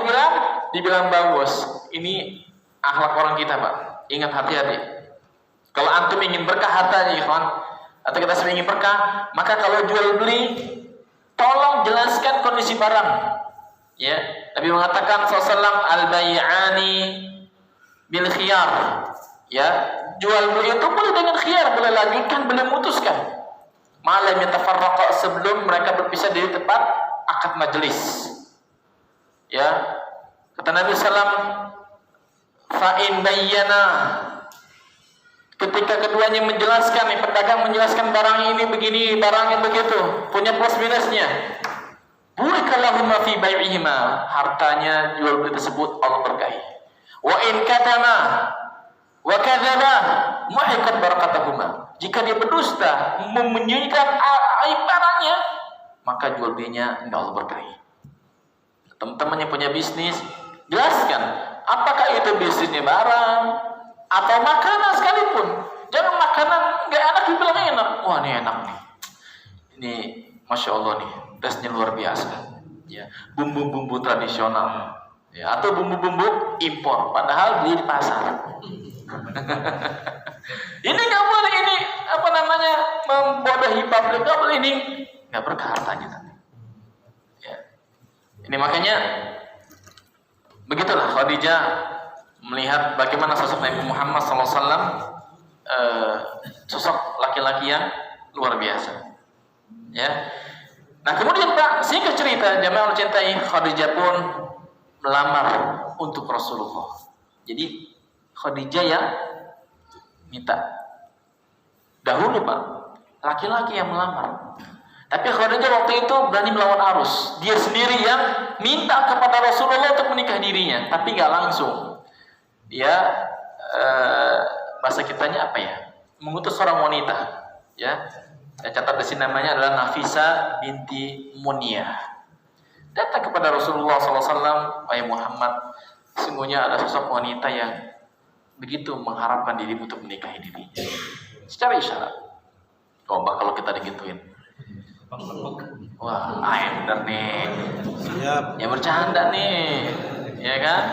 dibilang bagus. Ini akhlak orang kita, Pak. Ingat, hati-hati. Kalau antum ingin berkah hartanya, ikhwan, atau kita semua ingin berkah, maka kalau jual beli tolong jelaskan kondisi barang. Ya, Nabi mengatakan SAW al-bai'ani bil khiyar. Ya, jual beli itu boleh dengan khiyar, boleh lanjutkan, boleh memutuskan. Malam yatafarraqa, sebelum mereka berpisah dari tempat akad majelis. Ya, kata Nabi SAW, fa'in bayyana, ketika keduanya menjelaskan, pedagang menjelaskan barang ini begini, barangnya begitu, punya plus minusnya, burikallahu ma fi bai'ihima, hartanya jual beli tersebut Allah berkahi. Wa in katama wa kadzaba muhiqat barakatuhuma, jika dia berdusta, menyembunyikan aib barangnya, maka jual belinya enggak Allah berkahi. Teman-teman yang punya bisnis, jelaskan apakah itu bisnisnya barang atau makanan sekalipun. Jangan makanan nggak enak dibilang enak. Wah ini enak nih. Ini Masya Allah nih, tesnya luar biasa. Ya, bumbu-bumbu tradisional. Ya, atau bumbu-bumbu impor, padahal beli di pasar. Ini nggak boleh, ini apa namanya, membodohi publik, nggak boleh, ini nggak berkah hartanya nanti. Ya. Ini makanya begitulah Khadijah melihat bagaimana sosok Nabi Muhammad SAW, sosok laki-laki yang luar biasa. Ya. Nah kemudian Pak, singkat cerita, jamaah cintai, Khadijah pun melamar untuk Rasulullah. Jadi Khadijah yang minta. Dahulu Pak, laki-laki yang melamar. Tapi Khadijah waktu itu berani melawan arus. Dia sendiri yang minta kepada Rasulullah untuk menikah dirinya, tapi nggak langsung. Dia bahasa kitanya apa ya? Mengutus seorang wanita. Ya, saya catat di sini namanya adalah Nafisa binti Muniyah. Datang kepada Rasulullah SAW, wahai Muhammad, sesungguhnya ada sosok wanita yang begitu mengharapkan dirimu untuk menikahi dirinya. Secara isyarat. Coba kalau kita digituin. Wah, bener nih. Siap. Ya bercanda nih, ya kan?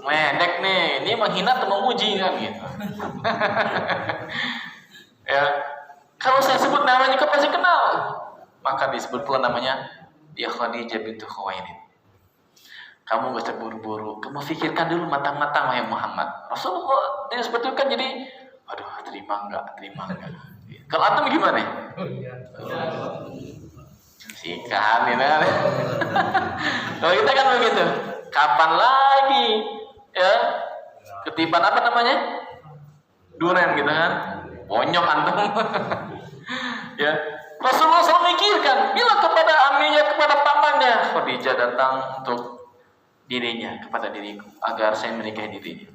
Medek nih, ini menghina atau memuji kan gitu. Ya, kalau saya sebut namanya kau pasti kenal. Maka disebut pula namanya dia Khadijah bintu Khuwailid. Kamu gak usah buru-buru, kamu pikirkan dulu matang-matang wahai Muhammad. Rasulullah dia seperti itu kan, jadi aduh terima enggak. Kalau antum gimana? Sikat gitu kan. Kalau kita kan begitu. Kapan lagi ya ketiban apa namanya? Duren gitu kan. Bonyok antum. Ya. Rasulullah SAW memikirkan, bilang kepada aminya, kepada pamannya, Khadijah datang untuk dirinya, kepada diriku, agar saya menikahi dirinya.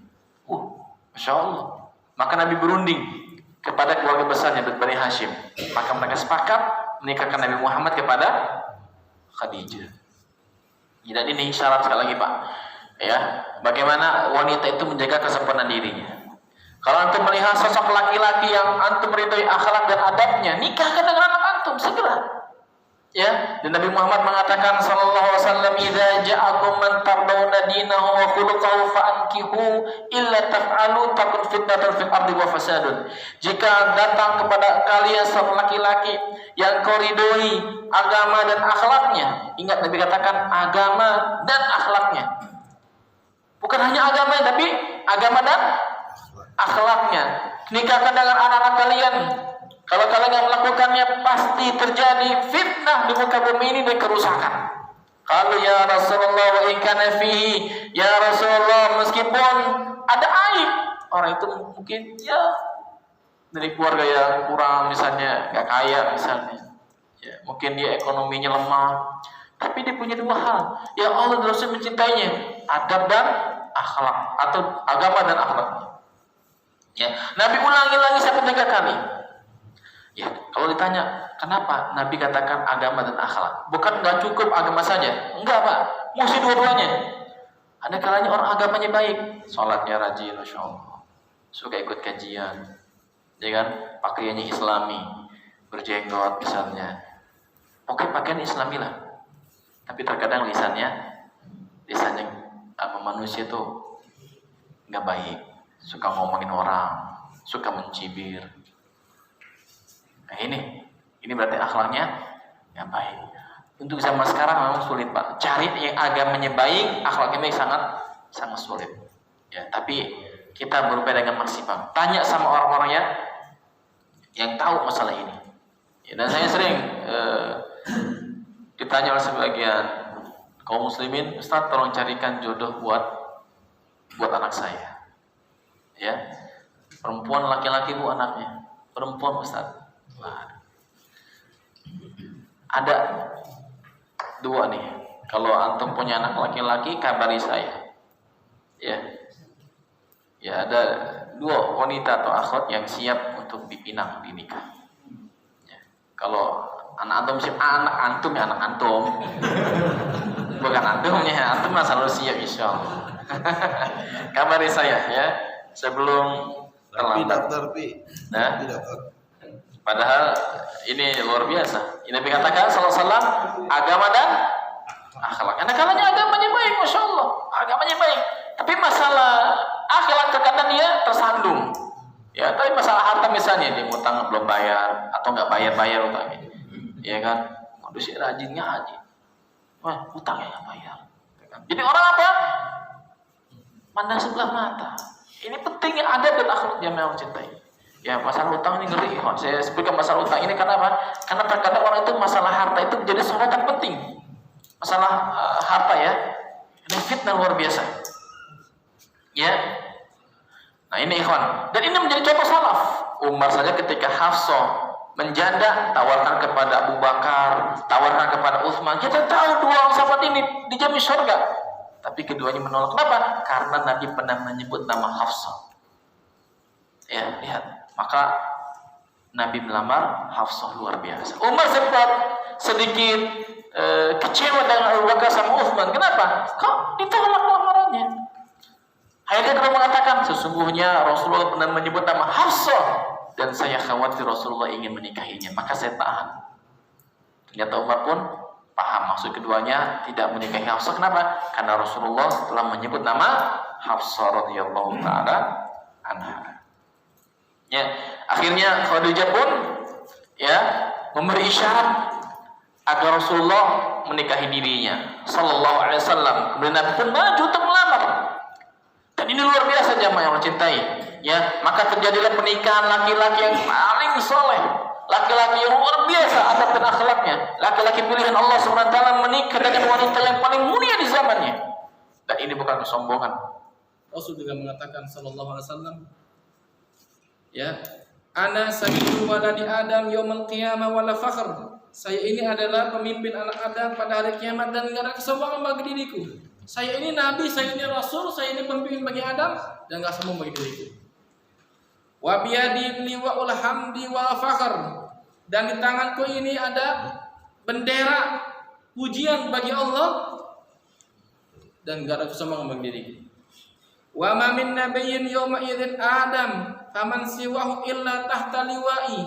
Masya Allah. Maka Nabi berunding kepada keluarga besarnya Bani Hashim. Maka mereka sepakat menikahkan Nabi Muhammad kepada Khadijah. Dan ini syarat sekali lagi Pak. Ya, bagaimana wanita itu menjaga kesempurnaan dirinya. Kalau antum melihat sosok laki-laki yang antum ridhoi akhlak dan adabnya, nikahkan dengan anak antum segera. Ya, dan Nabi Muhammad mengatakan sallallahu alaihi wasallam, "Idza ja'akum man tardawna dinahu wa khuluquhu fa'ankihu illa taf'alu takun fitnatun fil ardi wa fasadun." Jika datang kepada kalian seorang laki-laki yang kau ridhoi agama dan akhlaknya, ingat Nabi katakan agama dan akhlaknya. Bukan hanya agama tapi agama dan akhlaknya. Nikahkan dengan anak-anak kalian. Kalau kalian yang melakukannya pasti terjadi fitnah di muka bumi ini dan kerusakan. Kalau ya Rasulullah wa in kana fihi, ya Rasulullah meskipun ada aib, orang itu mungkin ya dari keluarga yang kurang misalnya, enggak kaya misalnya. Ya, mungkin dia ekonominya lemah, tapi dia punya dua hal. Ya Allah dan Rasul mencintainya, adab dan akhlak atau agama dan akhlaknya. Ya, Nabi ulangi lagi sampai 3 kali. Ya, kalau ditanya, kenapa Nabi katakan agama dan akhlak? Bukan nggak cukup agama saja. Enggak, Pak. Mesti dua-duanya. Ada kalanya orang agamanya baik, sholatnya rajin, Masya Allah. Suka ikut kajian. Ya kan? Pakaiannya islami, berjenggot misalnya. Oke, pakaian islami lah. Tapi terkadang lisannya manusia itu nggak baik. Suka ngomongin orang, suka mencibir. Nah ini berarti akhlaknya yang baik. Untuk zaman sekarang memang sulit, Pak. Cari yang agamanya baik, akhlaknya sangat sulit. Ya, tapi kita berupaya dengan maksimal. Tanya sama orang-orang yang tahu masalah ini. Ya, dan saya sering ditanya oleh sebagian kaum muslimin, Ustaz tolong carikan jodoh buat anak saya. Ya, perempuan laki-laki bu anaknya, perempuan Ustaz. Wah. Ada 2 nih. Kalau antum punya anak laki-laki, kabari saya. Ya, ada 2 wanita atau akhwat yang siap untuk dipinang di nikah. Ya. Kalau anak antum siap, anak antum ya anak antum. Bukan antumnya, antum selalu siap insyaallah. Kabari saya ya sebelum terlambat. Nah, padahal ini luar biasa. Ini Nabi katakan sallallahu alaihi wasallam agama dan akhlak. Karena kalanya agamanya baik, Masya Allah, agamanya baik. Tapi masalah akhlak terkadang dia tersandung. Ya, tapi masalah harta misalnya dia utang belum bayar atau nggak bayar utangnya, ya kan? Waduh si rajinnya haji, wah utangnya nggak bayar. Jadi orang apa? Pandang sebelah mata. Ini pentingnya adab dan akhlak yang memang cintai. Ya masalah utang ini ngeri. Saya sebutkan masalah utang ini karena apa? Karena terkadang orang itu masalah harta itu menjadi sorotan penting. Masalah harta ya, ini fitnah luar biasa. Ya, nah ini ikhwan. Dan ini menjadi contoh salaf. Umar saja ketika Hafsah menjanda, tawarkan kepada Abu Bakar, tawarkan kepada Utsman. Kita tahu 2 sahabat ini dijamin surga. Tapi keduanya menolak. Kenapa? Karena Nabi pernah menyebut nama Hafsah. Ya, lihat. Maka Nabi melamar Hafsah luar biasa. Umar sempat sedikit kecewa dengan Abu Bakar sama Utsman. Kenapa? Kok ditolak lamarannya? Akhirnya dia mengatakan, sesungguhnya Rasulullah pernah menyebut nama Hafsah dan saya khawatir Rasulullah ingin menikahinya, maka saya tahan. Ternyata Umar pun paham maksud keduanya tidak menikahi Hafsah. Kenapa? Karena Rasulullah telah menyebut nama Hafsah radhiyallahu taala anha. Ya, akhirnya Khadijah pun ya memberi isyarat agar Rasulullah menikahi dirinya sallallahu alaihi wasallam. Kemudian Nabi pun maju untuk melamar. Dan ini luar biasa jamaah yang mencintai. Ya, maka terjadilah pernikahan laki-laki yang paling soleh, laki-laki yang luar biasa adab dan akhlaknya, laki-laki pilihan Allah Subhanahu wa taala menikah dengan wanita yang paling mulia di zamannya. Dan ini bukan kesombongan. Rasul juga mengatakan sallallahu alaihi wasallam, ya, ana sayyidu waladi Adam yaumil qiyamah wala fakhr. Saya ini adalah pemimpin anak Adam pada hari kiamat dan enggak ada kesombongan bagi diriku. Saya ini nabi, saya ini rasul, saya ini pemimpin bagi Adam dan enggak sombong bagi diriku. Wa biyadi liwa'ul hamdi wa fakhr. Dan di tanganku ini ada bendera pujian bagi Allah dan enggak ada kesombongan bagi diriku. Wa ma min nabiyyin yawma idzin Adam faman siwahu illa tahta liwa'i.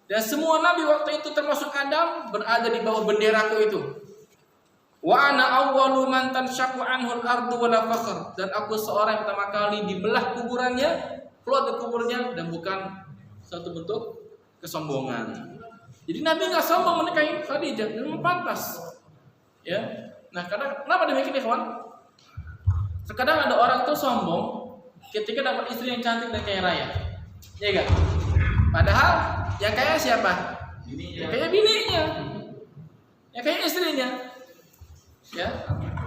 Dan semua nabi waktu itu termasuk Adam berada di bawah benderaku itu. Wa ana awwalu man tanshaqqu anhu al-ardu wa la fakhr. Dan aku seorang yang pertama kali dibelah kuburannya, keluar dari kuburnya, dan bukan satu bentuk kesombongan. Jadi Nabi nggak sombong menikahi Khadijah, memang pantas. Ya. Nah, kenapa demikian ya kawan? Terkadang ada orang itu sombong ketika dapat istri yang cantik dan kaya raya. Ya enggak? Padahal yang kaya siapa? Yang kaya bininya. Yang kaya istrinya. Ya.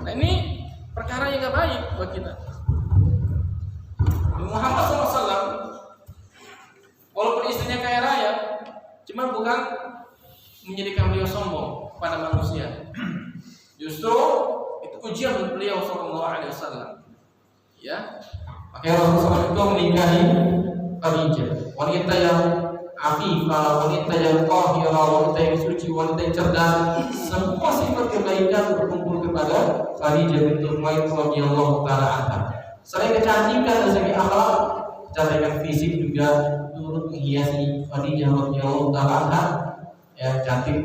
Nah, ini perkara yang enggak baik buat kita. Muhammad SAW walaupun istrinya kaya raya, cuma bukan menjadikan beliau sombong pada manusia. Justru itu ujian untuk beliau sallallahu alaihi wasallam. Ya. Maka Rasulullah itu menikahi Khadijah, wanita yang afifah, wanita yang tahirah, wanita yang suci, wanita yang cerdas. Semua sifat kebaikan berkumpul kepada Khadijah binti Khuwailid radhiyallahu taala anha. Selain kecantikan dan segi akhlak, kecantikan fisik juga turut menghiasi Khadijah radhiyallahu taala anha. Ya, cantik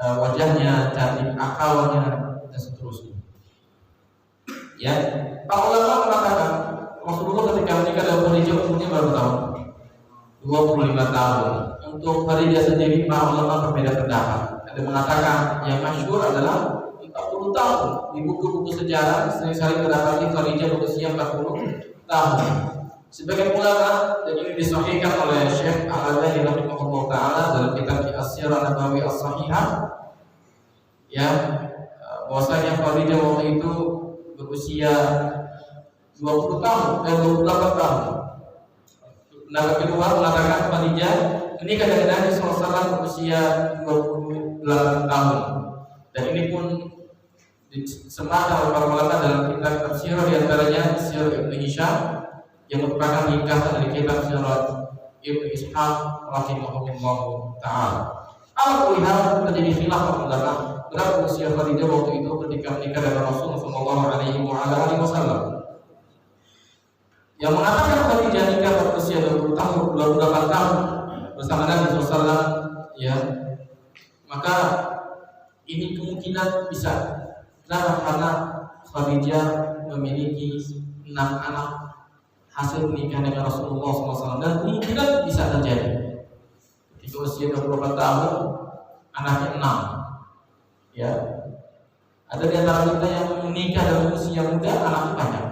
wajahnya, cantik akalnya, dan seterusnya. Ya, para ulama mengatakan Rasulullah ketika menikah dengan Khadijah umurnya berapa tahun? 25 tahun. Untuk Khadijah sendiri para ulama berbeda pendapat. Ada mengatakan yang masyhur adalah 40 tahun. Di buku-buku sejarah sering mendapati Khadijah berusia 40 tahun. Sebagian ulama, dan ini disahihkan oleh Syekh Al-Albani rahimahullah taala dalam kitab As-Sirah Nabawiyah As-Sahihah, ya, bahwasanya Khadijah waktu itu berusia 20 tahun dan 28 tahun. Pendapat kedua mengatakan Khadijah menikah dengan Nabi SAW berusia 28 tahun. Dan ini pun disemakan oleh para ulama dalam kitab tafsir, di antaranya Sirah Ibnu Hisham yang merupakan ringkasan dari kitab Sirah Ibnu Ishaq rahimahullah taala. Al-Qur'an terjadi khilaf ulama berapa usia Khadijah waktu itu ketika menikah dengan Rasulullah sallallahu alaihi wasallam. Yang mengatakan Khadijah nikah berusia 20 tahun, 28 tahun bersama Nabi SAW, ya, maka ini kemungkinan bisa. Karena Khadijah memiliki 6 anak hasil menikah dengan Rasulullah SAW, dan kemungkinan bisa terjadi ketika usia 24 tahun anaknya 6. Ya, ada di antara kita yang menikah dalam usia muda anaknya banyak.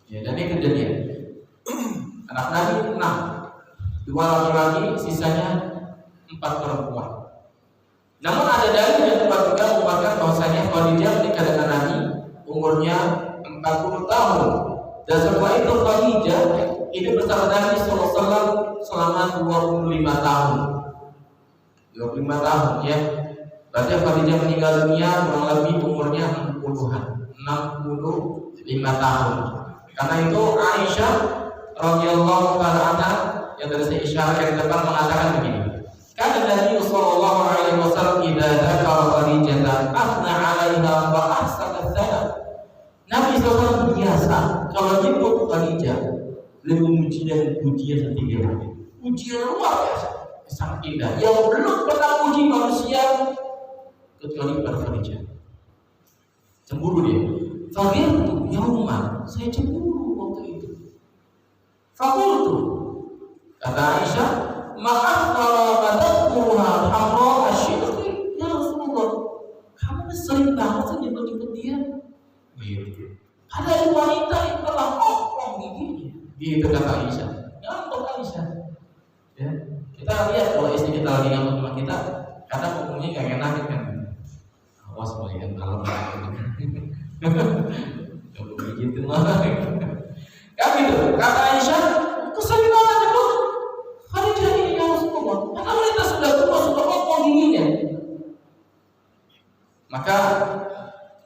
Ya, dan ini kejadian. Anak Nabi 6, 2 laki-laki, sisanya 4 perempuan. Namun ada dalil yang tepat juga menguatkan bahwasanya Khadijah menikah dengan Nabi umurnya 40 tahun. Dan setelah itu Khadijah hidup bersama Nabi SAW selama 25 tahun. 25 tahun, ya. Berarti Khadijah meninggal dunia kurang lebih umurnya 65 tahun. Karena itu Aisyah radhiyallahu taala anha yang tadi saya isyaratkan di depan mengatakan begini. Karena Nabi sallallahu alaihi wasallam idza dzakara Khadijah athna 'alaiha wa ahsana dzana. Nabi SAW biasa kalau nyebut Khadijah lebih memujinya dan pujian setinggi-tingginya. Pujian luar biasa, sangat indah. Yang belum pernah puji manusia kecuali pada Khadijah. Cemburu dia. Faghirtu yauman, saya cemburu waktu itu. Fakultu, kata Aisyah, maaf kalau batatmuha hamra asyidqi. Ya Rasulullah, kamu sering banget sih nyebut-nyebut dia. Gitu. Ada wanita yang telah ngomong giginya. Gitu kata Aisyah. Ngambek Aisyah. Ya, kita lihat kalau istri kita lagi ngambek sama kita, kadang ngomongnya nggak enak kan. Awas melihat kalau nggak begitu mah. Kan gitu. Kata Aisyah, kesal banget itu. Khadijah ini ya Rasulullah. Karena wanita sudah tua, sudah ngomong giginya. Maka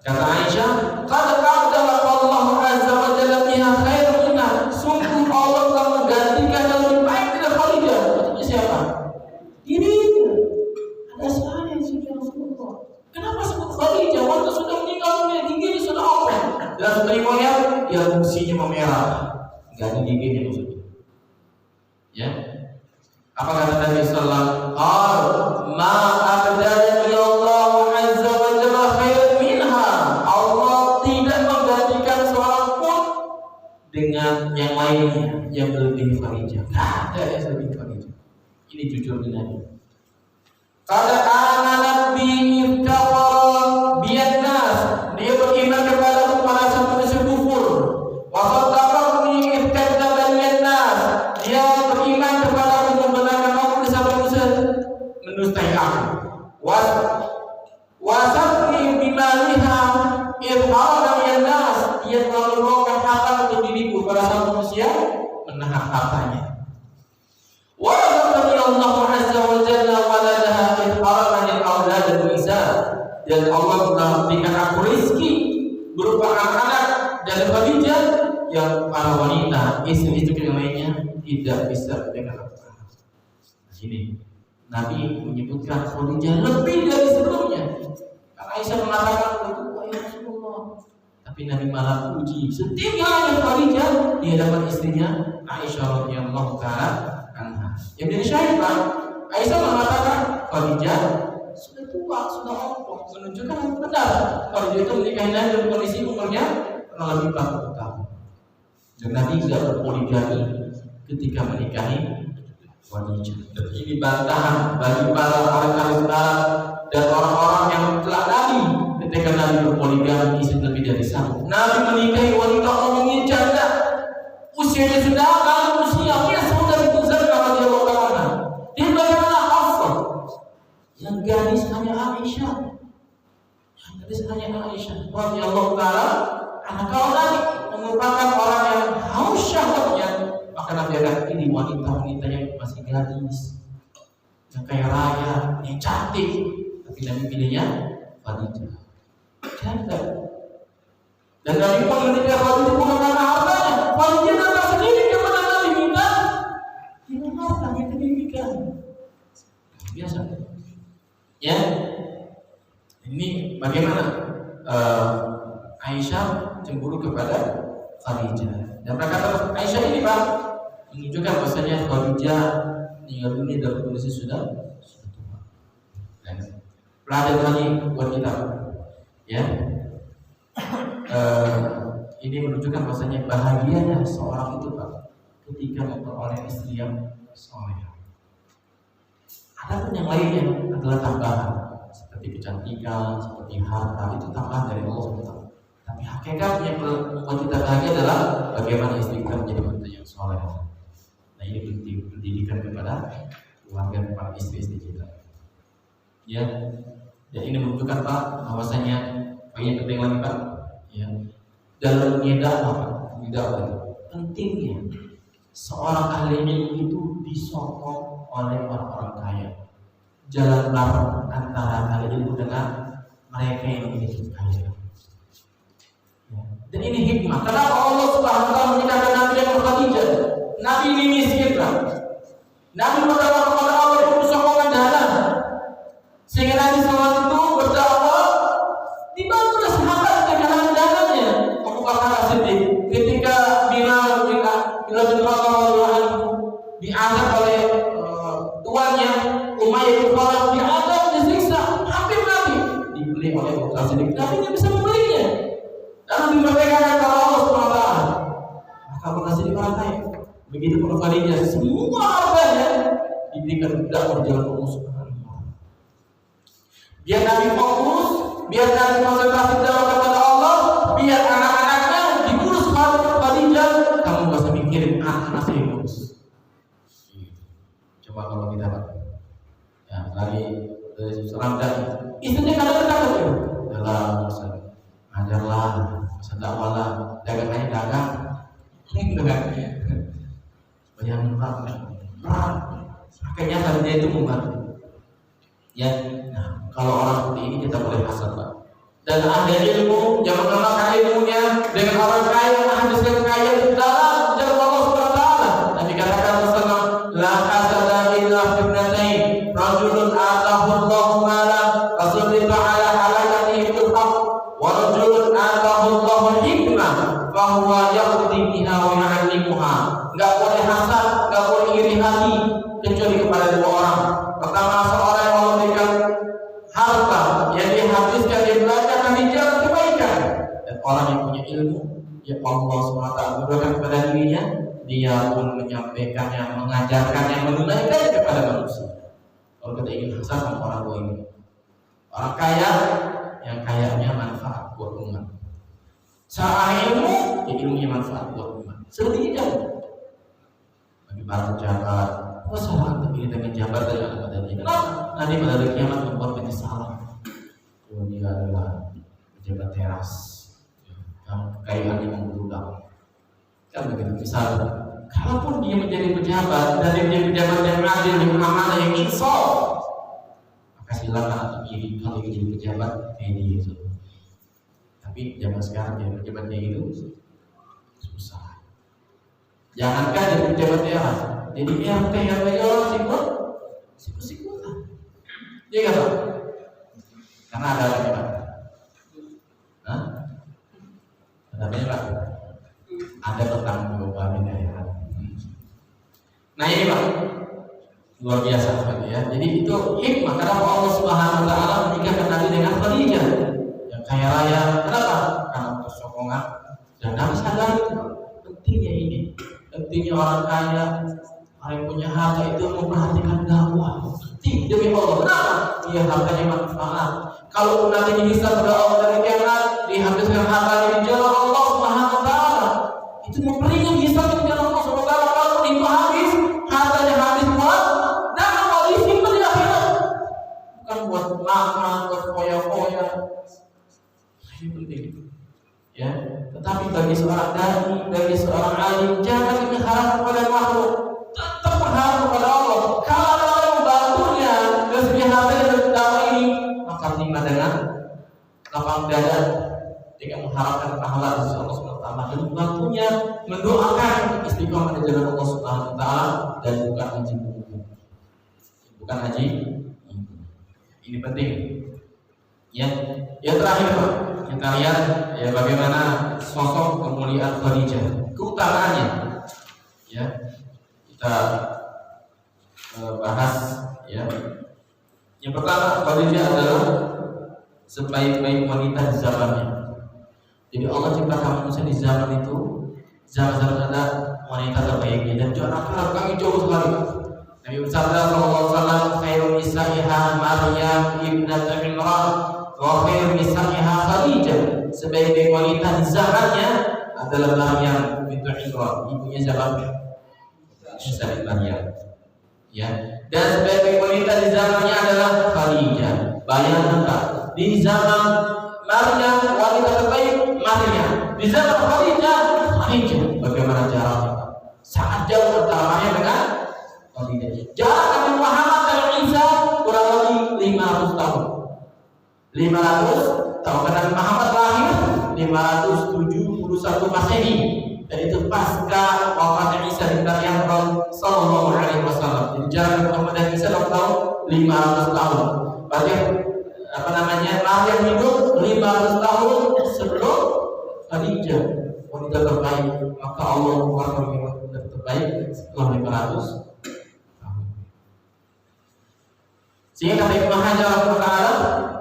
kata Aisyah, qad qadara Allah azza wa jalla biha khairun minha. Sungguh Allah telah menggantikan yang lebih baik dari Khadijah. Maksudnya siapa? Ini ada saya sih Rasulullah. Kenapa sebut Khadijah? Waktu sudah meninggal dunia, giginya sudah open. Dan sudah riwayat, ya fungsinya memerah. Enggak ada giginya maksudnya. Ya. Apa kata Nabi sallallahu alaihi wasallam? Ma abdani Allah azza wa jalla khairan minha. Allah tidak menggantikan seorang pun dengan yang lainnya yang lebih farijah. Tidak ada yang lebih farijah. Ini jujur dengan Qad amanat bi iftaqara biyan nas. Dia beriman kepada para manusia kufur. Wa saddaqani iftaqara biyan nas. Dia beriman kepada membenarkan aku di samping manusia mendustai aku. Wasabni bimaliha idhara biyan nas. Dia mengeluarkan harta untuk diriku pada samping manusia menahan hartanya. Wa razaqani Allah azza wa jalla waladaha idharaman al-aulad an-nisa. Dan Allah telah memberikan aku rezeki berupa anak-anak dan Khadijah yang para wanita, istri-istri yang lainnya tidak bisa dengan apa. Ini Nabi menyebutkan Khadijah lebih dari sebelumnya. Karena Aisyah mengatakan itu ya Rasulullah. Tapi Nabi malah puji setinggalnya Khadijah di hadapan istrinya Aisyah radhiyallahu taala anha. Yang dari syahid Pak, Aisyah mengatakan Khadijah sudah tua, sudah ompong, menunjukkan benar Khadijah itu menikahi Nabi dalam kondisi umurnya kurang lebih 40 tahun. Dan Nabi tidak berpoligami ketika menikahi Khadijah. Dan ini bantahan bagi para ahli Islam dan orang-orang yang telah Nabi ketika Nabi berpoligami istri lebih dari satu. Nabi menikahi wanita umumnya janda, usianya sudah kalau usianya sudah dibesar kalau dia lokal. Dia bagaimana Hafsah? Yang gadis hanya Aisyah. Yang gadis hanya Aisyah. Radhiyallahu taala. Karena kalau Nabi merupakan orang yang haus syahwatnya, maka Nabi akan pilih wanita-wanita yang masih gadis, yang kaya raya, yang cantik. Tapi Nabi pilihnya Khadijah. Janda. Dan Nabi pun menikah Khadijah bukan karena hartanya. Khadijah datang sendiri kepada Nabi minta harta, minta pendidikan. Biasa. Ya. Ini bagaimana Aisyah cemburu kepada Khadijah. Dan perkataan Aisyah ini Pak menunjukkan bahwasanya Khadijah meninggal dunia dalam kondisi sudah tua. Pelajaran lagi buat kita, ya. Ini menunjukkan bahwasanya bahagianya seorang itu Pak ketika memperoleh istri yang soleh. Adapun yang lainnya adalah tambahan seperti kecantikan, seperti harta, itu tambahan dari Allah SWT. Tapi hakikat yang membuat kita bahagia adalah bagaimana istri kita menjadi wanita yang soleh. Nah ini pendidikan kepada keluarga para istri-istri kita. Ya, dan ini menunjukkan Pak bahwasanya yang penting lagi Pak, ya, dalam dunia dakwah itu pentingnya seorang ahli ilmu itu disokong oleh orang-orang kaya. Jalan bareng antara ahli ilmu dengan mereka yang memiliki kaya. Dan ini hikmah. Kenapa Allah Subhanahu wa taala menikahkan Nabi dengan Khadijah? Nabi ini miskin Pak. Nabi berdoa kepada Allah untuk sokongan dana. Sehingga Nabi SAW itu berdoa dibantu oleh sahabat dengan dananya. Abu Bakar As-Siddiq ketika Bilal bin Rabah diazab oleh tuannya Umayyah bin Khalaf, diazab, disiksa, hampir Nabi dibeli oleh Abu Bakar As-Siddiq. Nabi tidak bisa membelinya. Lalu dimerdekakan oleh Allah SWT. Maka Abu Bakar As-Siddiq meratai. Begitu pun Khadijah, semua hartanya diberikan budak berjalan Allah Subhanahu. Biar Nabi fokus, biar Nabi konsentrasi dalam kepada Allah, biar anak-anaknya diurus Khadijah. Kamu gak usah mikirin anak-anak saya diurus. Coba kalau kita ya lagi serang dan istrinya kadang takut ya. Dalam ajarlah, sedakwalah, dagangannya dagang. Banyak berat. Akhirnya Khadijah itu membantu. Ya, nah kalau orang seperti ini kita boleh hasad Pak. Dan ahli ilmu yang mengamalkan ilmunya dengan orang kaya, ahli kaya dalam jalan Allah SWT. Nabi katakan bersama, la hasada illa fitnatain, rajulun atahu Allahu malan, fasulita ala halakatihi bil haqq, wa rajulun atahu Allahu hikmah, fahuwa yaqdi biha wa ya'allimuha. Enggak boleh hasad, enggak boleh iri hati kecuali kepada dia pun menyampaikannya, mengajarkannya, menunaikannya kepada manusia. Kalau kita ingin hasad sama orang tua ini, orang kaya yang kayanya manfaat buat umat, seorang ilmu yang ilmunya manfaat buat umat. Seperti itu bagi para pejabat, masalah ini dengan jabatan yang ada padanya. Kenapa? Nanti pada hari kiamat membuat penyesalan. Dia adalah pejabat teras, yang kekayaannya membludak. Kan begitu. Misalnya, kalaupun dia menjadi pejabat dan dia menjadi pejabat yang adil, yang amanah, yang insaf, maka silakan atau iri kalau dia jadi pejabat kayak dia itu. Tapi zaman sekarang jadi pejabat kayak gitu susah. Jangankan jadi pejabat teras, jadi RT yang orang sikut-sikutan. Iya kan Pak? Karena ada apa Pak? Hah? Ada apa Pak? Ada pertanggungjawabannya ya. Nah ini Pak, luar biasa Pak ya. Jadi itu hikmah karena Allah Subhanahu Wa Taala menikahkan Nabi dengan Khadijah yang kaya raya. Kenapa? Karena untuk sokongan dan Nabi sadar itu pentingnya ini, pentingnya orang kaya, orang yang punya harta itu memperhatikan dakwah. Penting demi Allah. Kenapa? Dia hartanya manfaat. Kalau nanti bisa berdoa dari kiamat, dihabiskan hartanya di jalan Allah Subhanahu Wa Taala. Itu memperingan hisab di jalan Allah Subhanahu Wa Taala. Kalau itu habis, hartanya habis buat dakwah di simpan di akhirat. Bukan buat makan, buat foya-foya. Ini penting. Ya, tetapi bagi seorang dai, bagi seorang alim, jangan berharap kepada makhluk, tetap berharap kepada Allah. Kalau ada orang membantunya dari segi harta dan dakwah ini, maka terima dengan lapang dada, dengan mengharapkan pahala dari Allah Subhanahu Wa Taala dan membantunya mendoakan istiqomah di jalan Allah Subhanahu Wa Taala dan bukan haji buku, bukan haji. Ini penting. Ya, yang terakhir Pak, kita lihat ya bagaimana sosok kemuliaan Khadijah, keutamaannya. Ya, kita bahas ya. Yang pertama, Khadijah adalah sebaik-baik wanita di zamannya. Jadi Allah ciptakan manusia di zaman itu, zaman-zaman ada wanita terbaiknya dan anak kami jauh sekali. Nabi bersabda sallallahu alaihi wasallam, khairun nisa'iha Maryam ibnat Imran wa khairun nisa'iha Khadijah. Sebaik-baik wanita di zamannya adalah Maryam bintu Imran, ibunya siapa? Isa bin Maryam. Ya. Dan sebaik-baik wanita di zamannya adalah Khadijah. Bayangkan Pak, di zaman Maryam wanita terbaik Maryam, di zaman Khadijah bagaimana jaraknya Pak? Sangat jauh antara Maryam dengan Khadijah. Jarak Nabi Muhammad dan Isa kurang lebih 500 tahun. 500 tahun Nabi Muhammad lahir 571 Masehi. Dan itu pasca wafatnya Isa bin Maryam sallallahu alaihi wasallam. Jadi jarak Muhammad dan Isa tahun 500 tahun. Berarti apa namanya? Maryam hidup 500 tahun sebelum Khadijah, wanita terbaik. Maka Allah mengeluarkan wanita terbaik setelah 500 tahun. Sehingga kata Ibnu Hajar rahimahullah,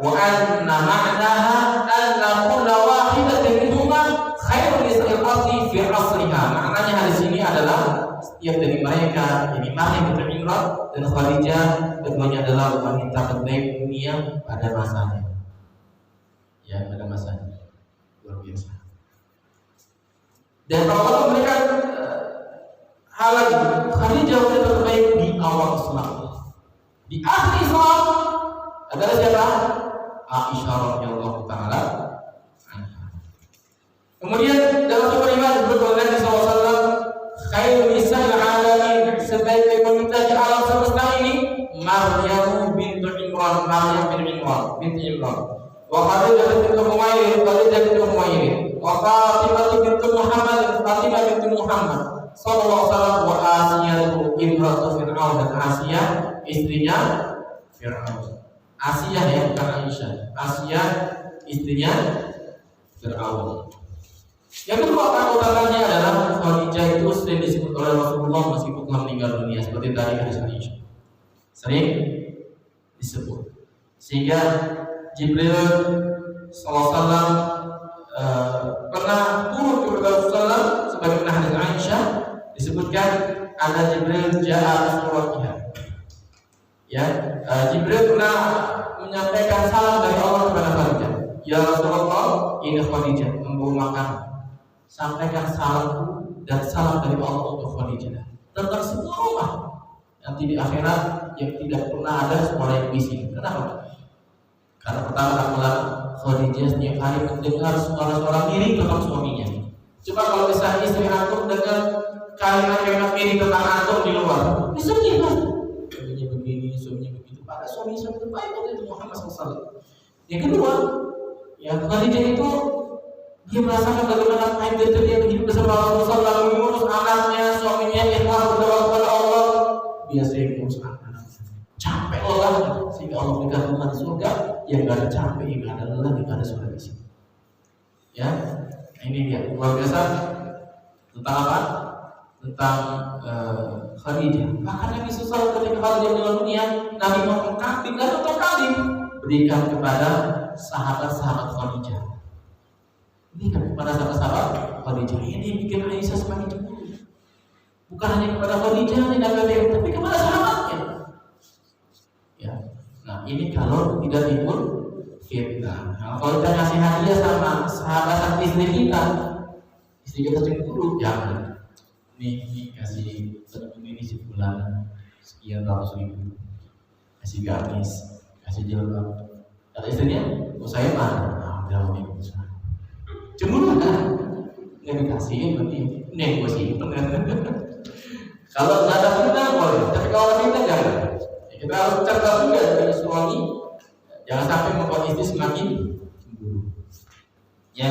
wa anna ma'naha anna kulla wahidatin minhuma khairun nisa'il ardi fi asriha. Maknanya hadis ini adalah setiap dari mereka, ini Maryam bin Imran dan Khadijah, keduanya adalah wanita terbaik dunia pada masanya. Ya, pada masanya. Luar biasa. Dan Allah memberikan hal lagi, Khadijah wanita terbaik di awal Islam. Di akhir Islam adalah siapa? Aisyah radhiyallahu taala anha. Kemudian dalam sebuah riwayat disebutkan Nabi SAW, khairun nisa'il alamin, sebaik-baik wanita di alam semesta ini Maryam bintu Imran, Maryam bin Imran, binti Imran. Wa Khadijah bintu Khuwailid, Khadijah bintu Khuwailid. Wa Fatimah bintu Muhammad, Fatimah bintu Muhammad sallallahu alaihi wasallam. Wa Asiyah imratu Fir'aun, dan Asiyah istrinya Fir'aun. Asiyah ya, bukan Aisyah. Asiyah istrinya Fir'aun. Yang kedua utamanya adalah Khadijah itu sering disebut oleh Rasulullah meskipun telah meninggal dunia, seperti tadi hadis Aisyah. Sering disebut. Sehingga Jibril sallallahu alaihi wasallam pernah turun kepada Rasulullah sebagaimana hadis Aisyah disebutkan ada Jibril ja'a suratiha. Ya, Jibril pernah menyampaikan salam dari Allah kepada Khadijah. Ya Rasulullah, ini Khadijah membawa makanan. Sampaikan salamku dan salam dari Allah untuk Khadijah tentang semua rumah nanti di akhirat yang tidak pernah ada sekolah yang bising. Kenapa? Karena pertama Khadijah setiap hari mendengar suara-suara miring tentang suaminya. Coba kalau misalnya istri antum dengar kalimat-kalimat miring tentang antum di luar, sedih kan? Suaminya begini, suaminya begitu. Pada suami terbaik itu Muhammad SAW. Yang kedua, ya Khadijah itu dia merasakan bagaimana pahit dia hidup bersama Rasulullah SAW, mengurus anaknya, suaminya ikhlas berdoa kepada Allah. Biasanya mengurus anak, capek lelah, sehingga Allah berikan rumah di surga yang gak ada capek, yang gak ada lelah, yang gak ada surga di sini. Ya, ini dia luar biasa tentang apa? Tentang Khadijah. Bahkan Nabi SAW ketika Khadijah meninggal dunia, Nabi mau kambing, lalu untuk kambing berikan kepada sahabat-sahabat Khadijah. Berikan kepada sahabat-sahabat Khadijah. Ini bikin Aisyah semakin cemburu. Bukan hanya kepada Khadijah, tapi kepada sahabatnya. Ya, nah ini kalau tidak timbul fitnah. Nah, kalau kita ngasih hadiah sama sahabat istri kita cemburu, jangan. Ini kasih ini sebulan sekian ratus ribu, kasih gamis, kasih jilbab. Kata istrinya, saya mana? Udah mau cemburu kan? Nggak dikasih, berarti negosiasi. Kalau nggak ada fitnah boleh, tapi kalau ada fitnah jangan. Kita harus cerdas juga dari suami, jangan sampai membuat istri semakin cemburu. Ya,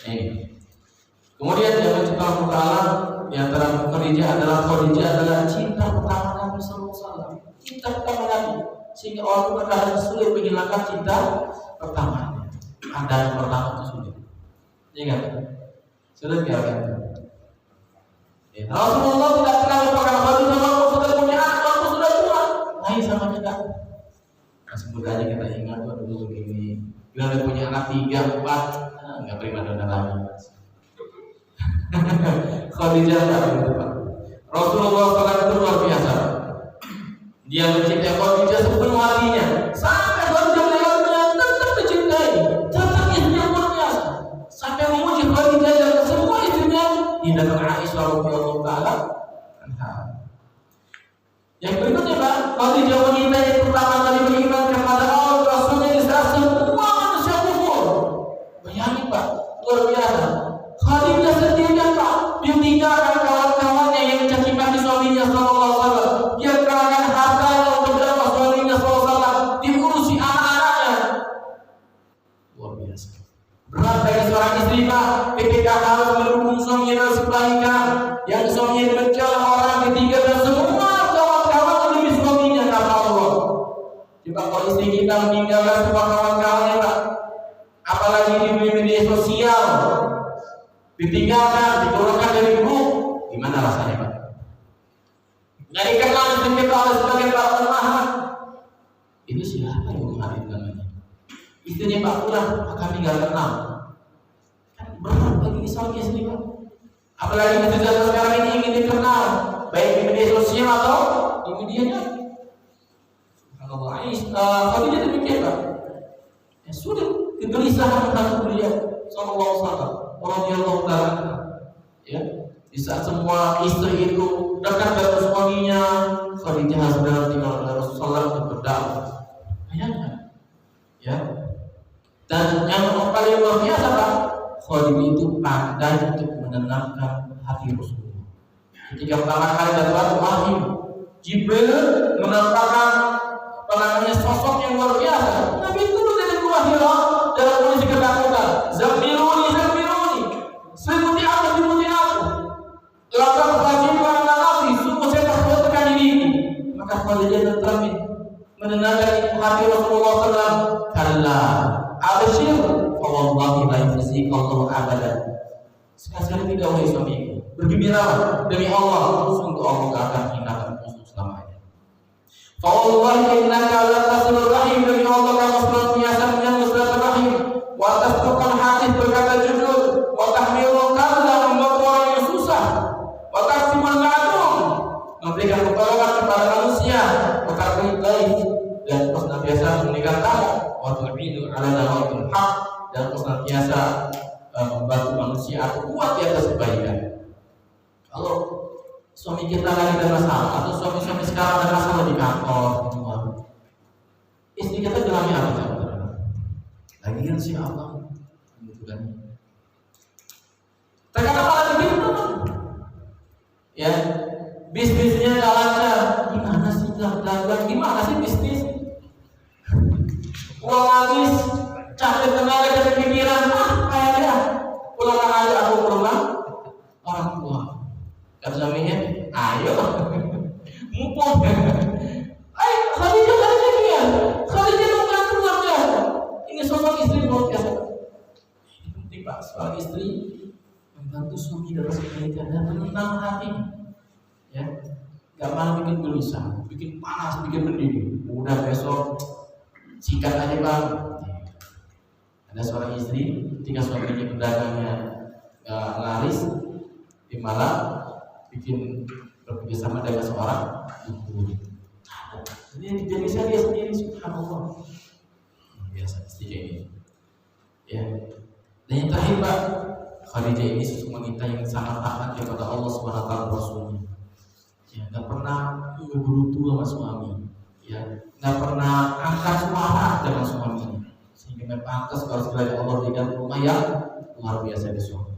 ini. Kemudian yang menciptakan perkara di antara Khadijah adalah cinta pertama Nabi SAW. Cinta pertama Nabi, sehingga orang terkadang sulit menghilangkan cinta pertama. Ada yang pertama itu sulit. Ya kan? Sulit ya kan? Rasulullah tidak pernah melupakan Khadijah walaupun sudah punya anak, walaupun sudah tua. Lain sama kita. Nah, semoga aja kita ingat dulu begini. Bila udah punya anak 3, 4, nggak prima dona lagi. Khadijah itu Pak. Rasulullah SAW itu luar biasa. Dia mencintai Khadijah sepenuh hatinya. Sampai Khadijah meninggalnya tetap mencintai, tetap istrinya luar biasa. Sampai memuji Khadijah dan semua istrinya di dalam Aisyah radhiyallahu taala anha. Yang berikutnya Pak, Khadijah wanita yang pertama kali beriman kepada Allah Rasulnya di saat semua manusia kufur. Bayangin Pak, luar biasa. Khadijah sendirian Pak, ditinggalkan kawan-kawannya yang mencaci maki suaminya sallallahu alaihi wasallam. Dia kerahkan hartanya untuk mendapat suaminya sallallahu alaihi wasallam, diurusi anak-anaknya. Luar biasa. Berat bagi seorang istri Pak, ketika harus mendukung suaminya dalam kebaikan, yang suaminya mencela orang ketiga dan semua kawan-kawan demi suaminya karena Allah. Coba kalau istri kita meninggalkan semua kawan-kawannya Pak, apalagi di media sosial, ditinggalkan, dikeluarkan dari grup, gimana rasanya Pak? Nggak dikenal kita oleh sebagian para ulama. Itu siapa yang menghadiri namanya? Istrinya Pak Kurang, kami nggak kenal. Kan berat bagi suami istri Pak. Apalagi ketika sekarang ini ingin dikenal, baik di media sosial atau di medianya. Kalau Khadijah demikian Pak. Ya sudah, kegelisahan tentang beliau sallallahu alaihi wasallam. Radhiyallahu ta'ala, ya, di saat semua istri itu dekat dengan suaminya, Khadijah sedang tinggal dengan Rasulullah untuk berdakwah. Bayangkan, ya. Dan yang paling luar biasa Pak, Khadijah itu pandai untuk menenangkan hati Rasulullah. Ketika pertama kali datang wahyu, Jibril menampakkan sosok yang luar biasa. Nabi itu dari Gua Hira dalam kondisi ketakutan. Zamiluni, selimuti aku. Lakukan kewajiban pada nafsi, sungguh saya takutkan diriku. Maka Khadijah terjamin menenangkan hati Rasulullah SAW. Kalla, abshir, fawallahi la yukhzika Allah abadan. Sekali-sekali tidak wahai suamiku, bergembiralah demi Allah, sungguh Allah tidak akan hinakan musuh selamanya. Fawallahi innaka la tasilur rahim, demi Allah kamu senantiasa menyambung silaturahim. Wa tasduqul hadits, berkata jujur. Wa tahmilul kalla, membuat orang yang susah. Wa taksibul dan kau senantiasa mengingat kamu wa tu'inu ala nawaitul haq, dan kau senantiasa membantu manusia atau kuat di atas kebaikan. Kalau suami kita lagi ada masalah atau suami-suami sekarang ada masalah di kantor, istri kita bilangnya apa? Lagi kan si Allah, gitu kan? Terkadang malah begitu, ya bisnisnya nggak lancar, gimana sih dagang? Gimana sih bisnis? Uang habis, capek tenaga dan pikiran, kayaknya pulang aja aku ke rumah orang tua. Kata suaminya, ayo, mumpung. Khadijah membantu luar biasa. Ini sosok istri luar biasa. Ini penting Pak, seorang istri membantu suami dalam kebaikan dan menenang hati. Ya, gak malah bikin gelisah, bikin panas, bikin mendidih. Udah besok sikat aja Bang. Ada seorang istri ketika suaminya pedagangnya laris, dia malah bikin bekerjasama dengan seorang ibu. Ini jadi saya dia sendiri, subhanallah. Biasa istri kayak ini. Ya. Dan yang terakhir Pak, Khadijah ini sosok wanita yang sangat taat kepada Allah Subhanahu wa taala Rasulnya. Ya, enggak pernah berutu sama suami. Ya, enggak pernah angkat suara dengan suaminya. Sehingga pantas kalau sekali Allah berikan rumah yang luar biasa di surga.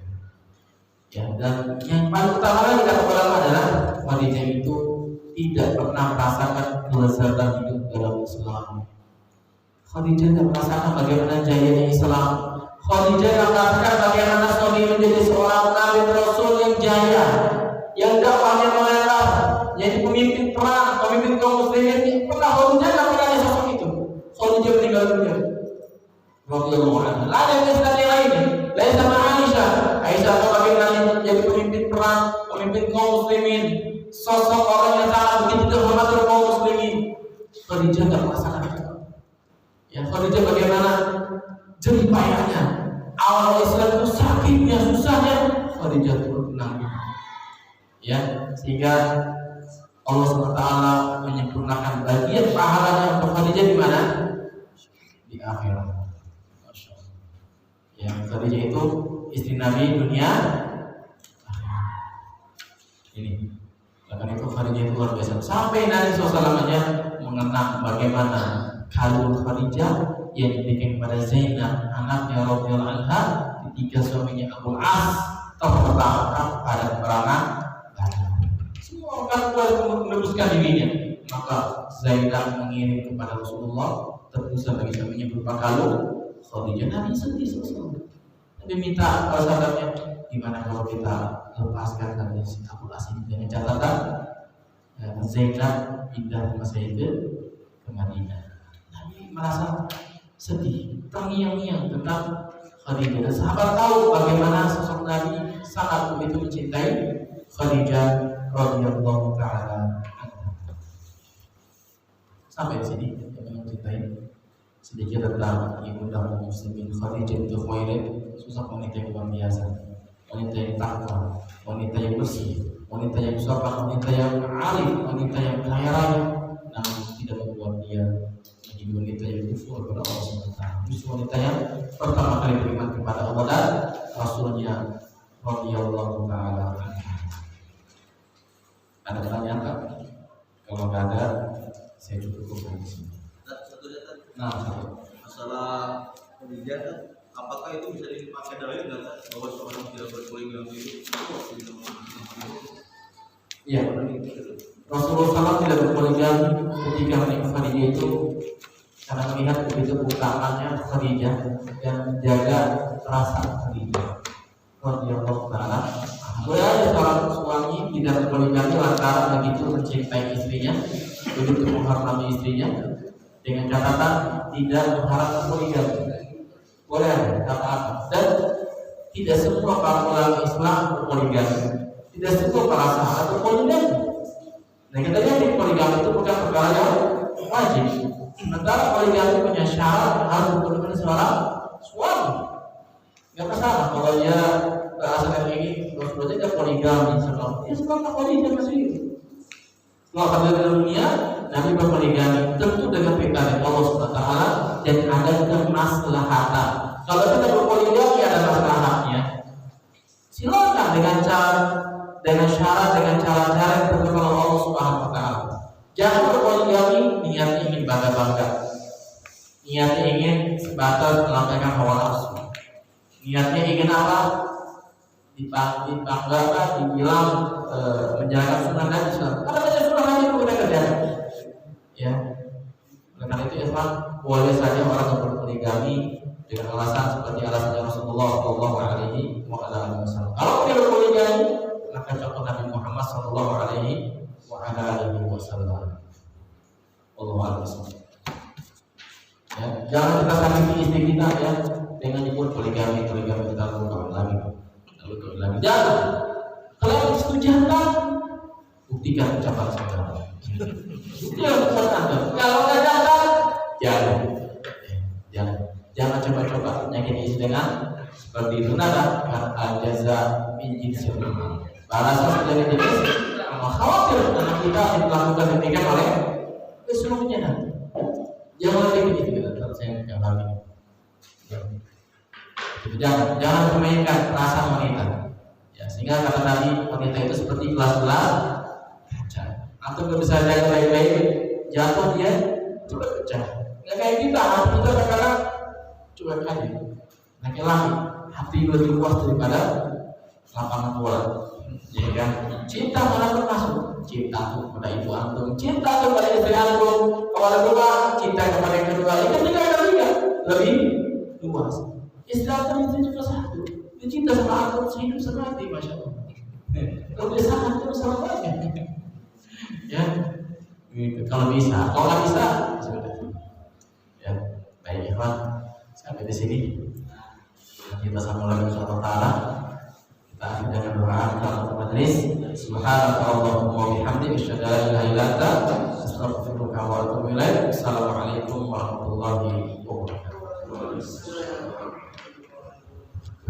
Ya, dan yang paling utama lagi kata ulama adalah Khadijah itu tidak pernah merasakan kelezatan hidup dalam Islam. Khadijah tidak merasakan bagaimana jayanya Islam. Khadijah tidak merasakan bagaimana suami menjadi seorang nabi rasul yang jaya, yang dakwahnya melebar, jadi pemimpin perang, pemimpin kaum muslimin. Pernah Khadijah tidak pernah ada sosok itu. Khadijah meninggal dunia. Radhiyallahu anha. Ada yang seperti lainnya. Lain sama Aisyah. Aisyah bagaimana jadi pemimpin perang, pemimpin kaum muslimin. Sosok orang yang sangat begitu terhormat dari kaum muslimin. Khadijah tidak merasakan itu. Ya, Khadijah bagaimana jerih payahnya. Awal Islam itu sakitnya, susahnya, Khadijah turut menanggung. Ya, sehingga Allah SWT menyempurnakan bagian pahalanya untuk Khadijah di mana? Di akhirat. Masya Allah. Ya, Khadijah itu istri Nabi dunia. Ini. Karena itu Khadijah itu luar biasa. Sampai Nabi SAW aja mengenang bagaimana kalung Khadijah yang diberikan kepada Zainab anaknya radhiyallahu anha ketika suaminya Abu As tertangkap pada peperangan Badar. Semua orang keluar menebuskan dirinya. Maka Zainab mengirim kepada Rasulullah tebusan bagi suaminya berupa kalung Khadijah. Nabi sedih SAW. Nabi minta sahabatnya, gimana kalau kita lepaskan dari Abu As ini dengan catatan Zainab pindah rumah saya ke Madinah. Nabi merasa sedih, terngiang-ngiang tentang Khadijah. Dan sahabat tahu bagaimana sosok Nabi sangat begitu mencintai Khadijah radhiyallahu taala. Sampai di sini yang mencintai sedikit tentang ibunda muslimin Khadijah binti Khuwailid, sosok wanita yang luar biasa. Wanita yang takwa, wanita yang bersih, wanita yang sopan, wanita yang alim, wanita yang kaya raya, namun tidak membuat dia menjadi wanita yang kufur kepada Allah SWT. Justru wanita yang pertama kali beriman kepada Allah dan Rasulnya radhiyallahu taala. Ada pertanyaan tak? Kalau nggak ada, saya cukupkan di sini. Masalah pendidikan, apakah itu bisa dipakai dalil nggak bahwa seorang tidak berpoligami itu? Iya. Rasulullah SAW tidak berpoligami ketika menikah Khadijah itu karena melihat begitu keutamaannya Khadijah dan menjaga rasa Khadijah radhiyallahu taala. Boleh ada seorang suami tidak berpoligami lantaran begitu mencintai istrinya, begitu menghormati istrinya, dengan catatan tidak mengharapkan poligami. Boleh ada apa-apa. Dan tidak semua para ulama Islam berpoligami. Tidak semua para sahabat berpoligami. Nah, katanya di poligami itu bukan perkara yang wajib. Sementara poligami punya syarat harus berpoligami seorang suami. Gak masalah kalau dia berasal dari ini terus dia poligami sebelum dia sebelum poligami masih itu. Setelah hadir di dunia Nabi berpoligami tentu dengan perintah dari Allah SWT dan ada kemaslahatan. Kalau kita berpoligami ada maslahatnya, silakan dengan syarat, dengan cara-cara yang ditentukan oleh Allah Subhanahu wa taala. Jangan berpoligami niatnya ingin bangga-bangga. Niatnya ingin sebatas melampiaskan hawa nafsu. Niatnya ingin apa? Dibanggakan, dibilang menjalankan sunnah Nabi SAW. Karena banyak sunnah Nabi itu kita kerjakan. Ya, oleh karena itu Ikhwan, boleh saja orang yang berpoligami dengan alasan seperti alasannya Rasulullah Shallallahu Alaihi Wasallam. Kalau dia berpoligami, maka contoh Nabi Muhammad Shallallahu Alaihi Wasallam. Allah ya, jangan kita sakiti istri kita ya dengan nyebut poligami kita lalu kawin lagi. Jangan. Kalau itu jangan buktikan ucapan saudara. Itu yang pesan Anda. Kalau nggak jangan coba-coba nyakiti istri dengan seperti itu. Nada kan jaza min jinsil amal. Balasan dari jenis khawatir anak kita dilakukan demikian oleh seluruhnya nanti. Jangan lagi begitu kalau saya lagi. Jangan memainkan perasaan wanita. Ya, sehingga kata Nabi wanita itu seperti gelas-gelas kaca. Atau nggak bisa jaga baik-baik, jatuh dia cepat pecah. Nggak kayak kita kadang-kadang coba aja. Laki-laki hati lebih luas daripada lapangan bola. Ya kan? Cinta mana termasuk? Cinta tuh pada ibu antum, cinta tuh pada istri antum, kawan rumah, cinta kepada yang kedua. Ini kan juga lebih luas. Istri antum itu juga satu. Dia cinta sama antum, sehidup semati, masya Allah. Kalau dia sangat terus sama banyak. Ya, gitu. Kalau bisa, kalau nggak bisa, sudah. Ya, baik Ikhwan, sampai di sini kita sambung lagi suatu ta'ala. Kita akhir dengan doa untuk majelis. Subhanallahumma wa bihamdihi asyhadu an la ilaha illa anta astaghfiruka wa atubu ilaik. Assalamualaikum warahmatullahi wabarakatuh.